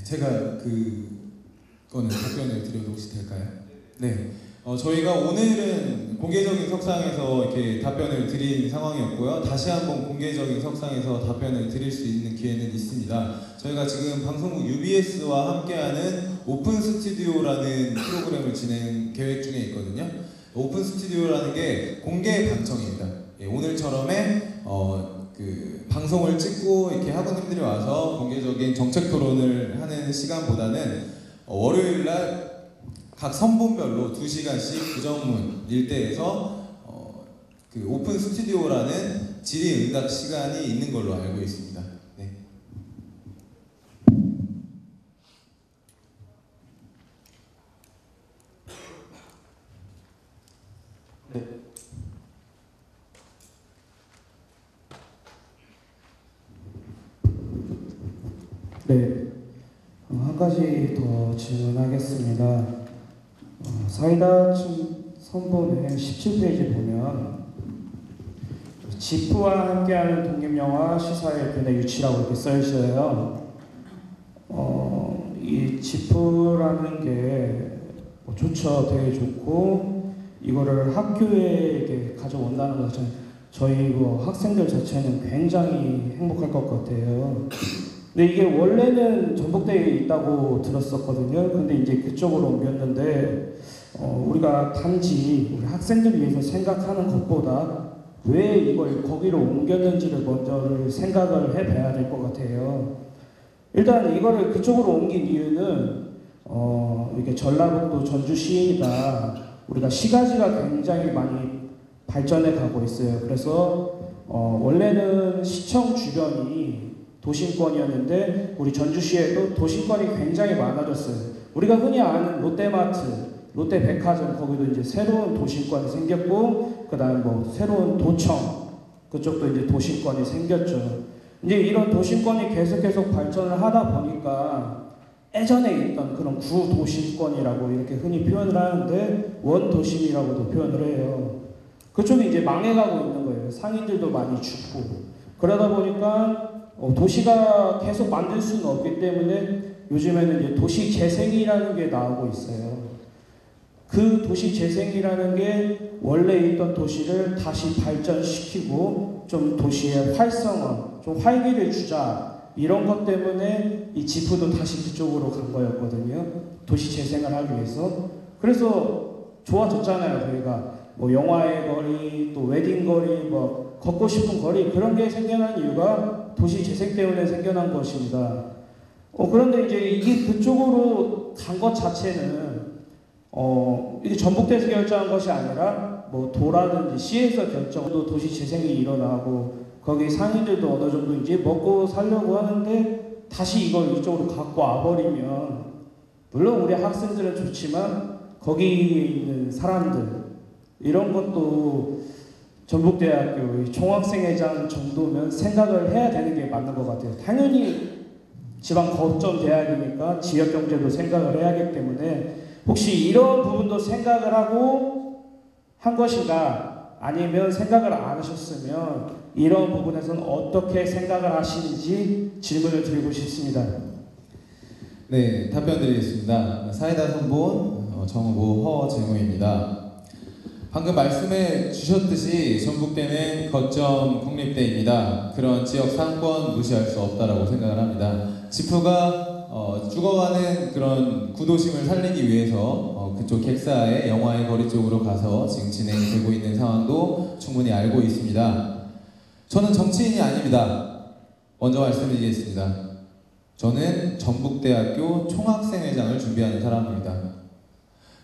제가 그거는 답변을 드려도 혹시 될까요? 네. 저희가 오늘은 공개적인 석상에서 이렇게 답변을 드린 상황이었고요. 다시 한번 공개적인 석상에서 답변을 드릴 수 있는 기회는 있습니다. 저희가 지금 방송국 UBS와 함께하는 오픈 스튜디오라는 프로그램을 진행 계획 중에 있거든요. 오픈 스튜디오라는 게 공개 방청입니다. 예, 오늘처럼의 방송을 찍고 이렇게 학우님들이 와서 공개적인 정책 토론을 하는 시간보다는 월요일날 각 선본별로 2시간씩 구정문 일대에서 그 오픈 스튜디오라는 질의응답 시간이 있는 걸로 알고 있습니다. 네. 네, 한 가지 더 질문하겠습니다. 사이다 선본의 17페이지 보면 지프와 함께하는 독립영화 시사의 변의 유치라고 이렇게 써 있어요. 이 지프라는 게 좋죠, 되게 좋고 이거를 학교에 이렇게 가져온다는 것은 저희 학생들 자체는 굉장히 행복할 것 같아요. 근데 이게 원래는 전북대에 있다고 들었었거든요. 근데 이제 그쪽으로 옮겼는데 우리가 단지 우리 학생들을 위해서 생각하는 것보다 왜 이걸 거기로 옮겼는지를 먼저 생각을 해봐야 될 것 같아요. 일단 이거를 그쪽으로 옮긴 이유는 이게 전라북도 전주시가 우리가 시가지가 굉장히 많이 발전해 가고 있어요. 그래서 원래는 시청 주변이 도심권이었는데 우리 전주시에도 도심권이 굉장히 많아졌어요. 우리가 흔히 아는 롯데마트, 롯데백화점 거기도 이제 새로운 도심권이 생겼고 그다음 새로운 도청 그쪽도 이제 도심권이 생겼죠. 이제 이런 도심권이 계속 발전을 하다 보니까 예전에 있던 그런 구도심권이라고 이렇게 흔히 표현을 하는데 원도심이라고도 표현을 해요. 그쪽이 이제 망해가고 있는 거예요. 상인들도 많이 죽고 그러다 보니까 도시가 계속 만들 수는 없기 때문에 요즘에는 이제 도시 재생이라는 게 나오고 있어요. 그 도시 재생이라는 게 원래 있던 도시를 다시 발전시키고 좀 도시의 활성화, 좀 활기를 주자 이런 것 때문에 이 지프도 다시 그쪽으로 간 거였거든요. 도시 재생을 하기 위해서. 그래서 좋아졌잖아요. 저희가 영화의 거리, 또 웨딩 거리, 걷고 싶은 거리 그런 게 생겨난 이유가 도시 재생 때문에 생겨난 것입니다. 그런데 이제 이게 그쪽으로 간 것 자체는 이게 전북대에서 결정한 것이 아니라 도라든지 시에서 결정도 도시 재생이 일어나고 거기 상인들도 어느 정도 이제 먹고 살려고 하는데 다시 이걸 이쪽으로 갖고 와버리면 물론 우리 학생들은 좋지만 거기 있는 사람들 이런 것도 전북대학교 총학생회장 정도면 생각을 해야 되는 게 맞는 것 같아요. 당연히 지방 거점 대학이니까 지역 경제도 생각을 해야 하기 때문에 혹시 이런 부분도 생각을 하고 한 것인가 아니면 생각을 안 하셨으면 이런 부분에서는 어떻게 생각을 하시는지 질문을 드리고 싶습니다. 네, 답변 드리겠습니다. 사이다 선본 정후보 허재무입니다. 방금 말씀해 주셨듯이 전북대는 거점 국립대입니다. 그런 지역 상권 무시할 수 없다라고 생각을 합니다. 지프가 죽어가는 그런 구도심을 살리기 위해서 그쪽 객사의 영화의 거리 쪽으로 가서 지금 진행이 되고 있는 상황도 충분히 알고 있습니다. 저는 정치인이 아닙니다. 먼저 말씀드리겠습니다. 저는 전북대학교 총학생회장을 준비하는 사람입니다.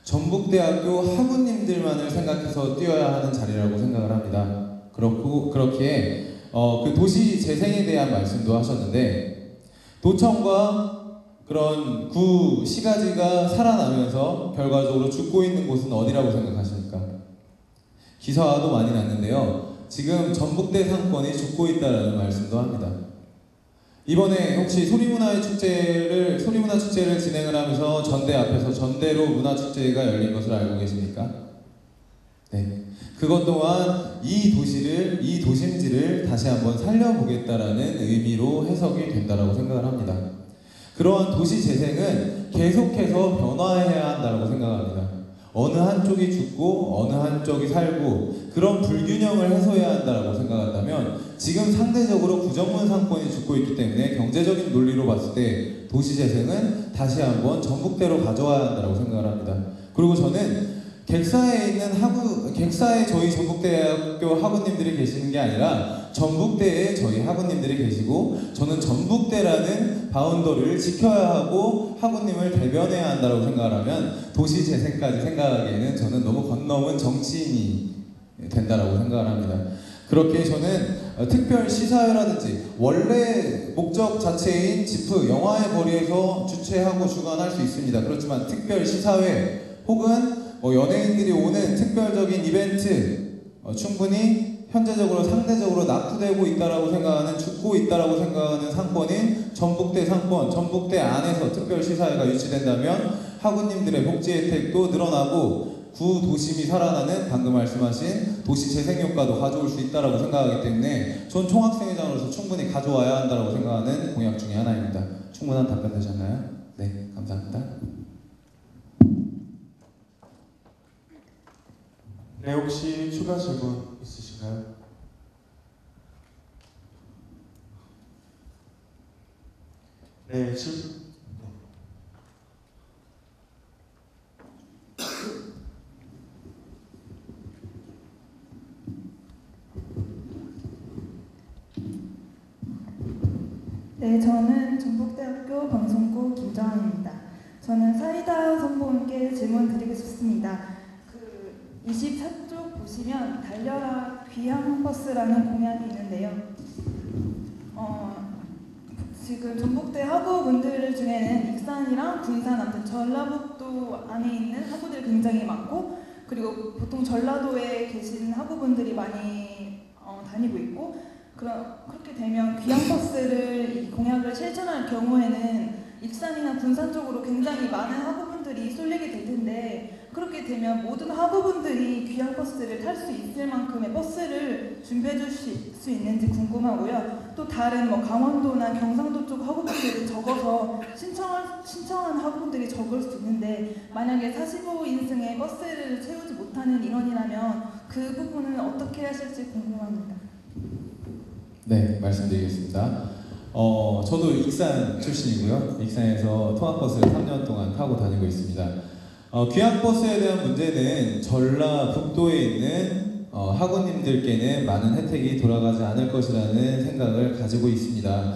전북대학교 학우님들만을 생각해서 뛰어야 하는 자리라고 생각을 합니다. 그렇기에 그 도시 재생에 대한 말씀도 하셨는데 도청과 그런 구 시가지가 살아나면서 결과적으로 죽고 있는 곳은 어디라고 생각하십니까? 기사화도 많이 났는데요. 지금 전북대 상권이 죽고 있다는 말씀도 합니다. 이번에 혹시 소리문화 축제를 진행을 하면서 전대 앞에서 전대로 문화축제가 열린 것을 알고 계십니까? 네. 그것 또한 이 도심지를 다시 한번 살려보겠다라는 의미로 해석이 된다라고 생각을 합니다. 그러한 도시 재생은 계속해서 변화해야 한다고 생각합니다. 어느 한쪽이 죽고 어느 한쪽이 살고 그런 불균형을 해소해야 한다고 생각한다면 지금 상대적으로 구정문 상권이 죽고 있기 때문에 경제적인 논리로 봤을 때 도시 재생은 다시 한번 전북대로 가져와야 한다고 생각을 합니다. 그리고 저는 객사에 저희 전북대학교 학우님들이 계시는 게 아니라 전북대에 저희 학우님들이 계시고 저는 전북대라는 바운더리를 지켜야 하고 학우님을 대변해야 한다고 생각을 하면 도시 재생까지 생각하기에는 저는 너무 건너온 정치인이 된다라고 생각을 합니다. 그렇게 저는 특별 시사회라든지 원래 목적 자체인 지프 영화의 거리에서 주최하고 주관할 수 있습니다. 그렇지만 특별 시사회 혹은 연예인들이 오는 특별적인 이벤트 충분히 현재적으로 상대적으로 낙후되고 있다라고 생각하는 죽고 있다라고 생각하는 상권인 전북대 상권, 전북대 안에서 특별 시사회가 유치된다면 학우님들의 복지 혜택도 늘어나고 구도심이 살아나는 방금 말씀하신 도시 재생 효과도 가져올 수 있다라고 생각하기 때문에 전 총학생회장으로서 충분히 가져와야 한다라고 생각하는 공약 중에 하나입니다. 충분한 답변 되셨나요? 네, 감사합니다. 네, 혹시 추가 질문 있으신가요? 네, 네, 저는 전북대학교 방송국 김정환입니다. 저는 사이다 선보님께 질문 드리고 싶습니다. 24쪽 보시면 달려라 귀향버스라는 공약이 있는데요. 지금 전북대 학우분들 중에는 익산이랑 군산, 아무튼 전라북도 안에 있는 학우들이 굉장히 많고 그리고 보통 전라도에 계신 학우분들이 많이 다니고 있고 그렇게 되면 귀향버스를 이 공약을 실천할 경우에는 익산이나 군산 쪽으로 굉장히 많은 학우분들이 쏠리게 될 텐데 그렇게 되면 모든 학우분들이 귀향버스를 탈 수 있을 만큼의 버스를 준비해 주실 수 있는지 궁금하고요. 또 다른 강원도나 경상도 쪽 학우분들이 적어서 신청한 학우분들이 적을 수 있는데 만약에 45인승의 버스를 채우지 못하는 인원이라면 그 부분은 어떻게 하실지 궁금합니다. 네, 말씀드리겠습니다. 저도 익산 출신이고요. 익산에서 통학버스를 3년 동안 타고 다니고 있습니다. 귀향버스에 대한 문제는 전라북도에 있는 학우님들께는 많은 혜택이 돌아가지 않을 것이라는 생각을 가지고 있습니다.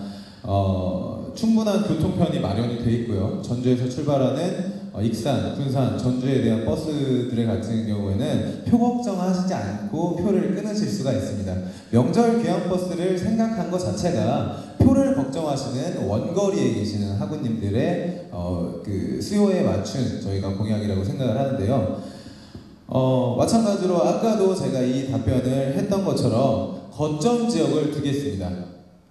충분한 교통편이 마련이 되어 있고요. 전주에서 출발하는 익산, 군산, 전주에 대한 버스들의 같은 경우에는 표 걱정하시지 않고 표를 끊으실 수가 있습니다. 명절 귀향버스를 생각한 것 자체가 표를 걱정하시는 원거리에 계시는 학우님들의 그 수요에 맞춘 저희가 공약이라고 생각을 하는데요. 마찬가지로 아까도 제가 이 답변을 했던 것처럼 거점 지역을 두겠습니다.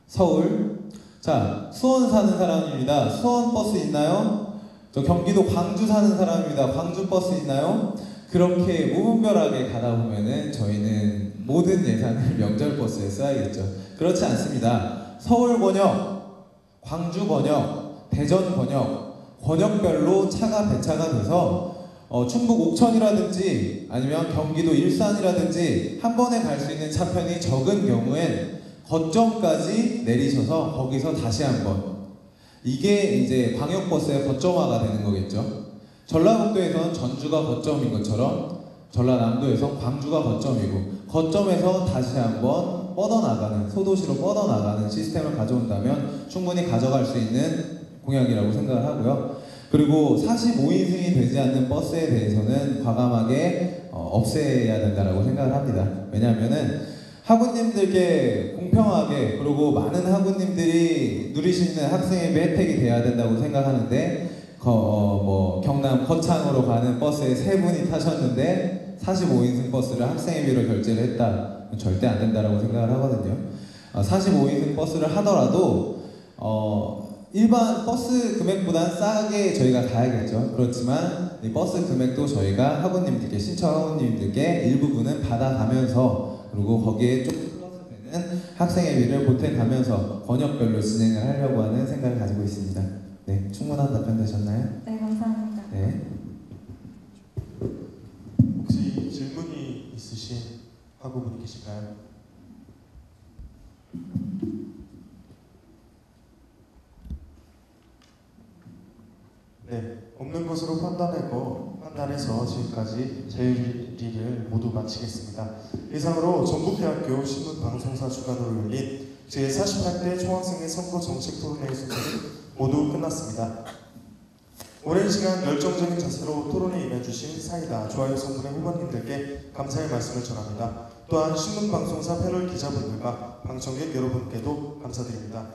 서울. 자, 수원 사는 사람입니다. 수원 버스 있나요? 저 경기도 광주 사는 사람입니다. 광주 버스 있나요? 그렇게 무분별하게 가다 보면은 저희는 모든 예산을 명절 버스에 써야겠죠. 그렇지 않습니다. 서울 권역, 광주 권역, 대전 권역, 권역별로 차가 배차가 돼서 충북 옥천이라든지 아니면 경기도 일산이라든지 한 번에 갈 수 있는 차편이 적은 경우엔 거점까지 내리셔서 거기서 다시 한번 이게 이제 광역버스의 거점화가 되는 거겠죠. 전라북도에선 전주가 거점인 것처럼 전라남도에선 광주가 거점이고 거점에서 다시 한번 뻗어나가는 소도시로 뻗어나가는 시스템을 가져온다면 충분히 가져갈 수 있는 공약이라고 생각을 하고요. 그리고 45인승이 되지 않는 버스에 대해서는 과감하게 없애야 된다고 생각을 합니다. 왜냐하면은 학우님들께 공평하게 그리고 많은 학우님들이 누리시는 학생회비 혜택이 돼야 된다고 생각하는데 경남 거창으로 가는 버스에 3분이 타셨는데 45인승 버스를 학생회비로 결제를 했다. 절대 안 된다고 생각을 하거든요. 45인승 버스를 하더라도 일반 버스 금액보단 싸게 저희가 가야겠죠. 그렇지만 이 버스 금액도 저희가 학우님들께 신청 학우님들께 일부분은 받아가면서 그리고 거기에 좀 플러스 되는 학생회비를 보태가면서 번역별로 진행을 하려고 하는 생각을 가지고 있습니다. 네, 충분한 답변 되셨나요? 네, 감사합니다. 네. 혹시 질문이 있으신 학우분이 계신가요? 네, 없는 것으로 판단해서 지금까지 제1리를 모두 마치겠습니다. 이상으로 전북대학교 신문방송사 주관으로 열린 제48대 총학생회 선거 정책 토론회의 순서는 모두 끝났습니다. 오랜 시간 열정적인 자세로 토론에 임해주신 사이다 좋아요 성분의 후보님들께 감사의 말씀을 전합니다. 또한 신문방송사 패널 기자분들과 방청객 여러분께도 감사드립니다.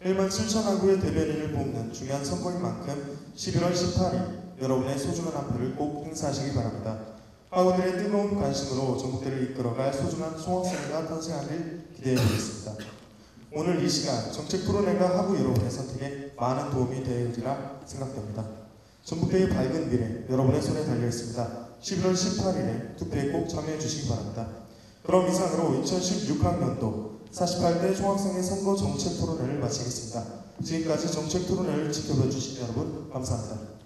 1만 7천 학우의 대변인을 뽑는 중요한 선거인 만큼 11월 18일 여러분의 소중한 한 표를 꼭 행사하시기 바랍니다. 학우들의 뜨거운 관심으로 전북대를 이끌어갈 소중한 총학생회가 탄생하길 기대해보겠습니다. 오늘 이 시간 정책 토론회가 학우 여러분의 선택에 많은 도움이 되리라 생각됩니다. 전북대의 밝은 미래 여러분의 손에 달려있습니다. 11월 18일에 투표에 꼭 참여해 주시기 바랍니다. 그럼 이상으로 2016학년도 48대 총학생회 선거 정책 토론회를 마치겠습니다. 지금까지 정책 토론회를 지켜봐 주신 여러분 감사합니다.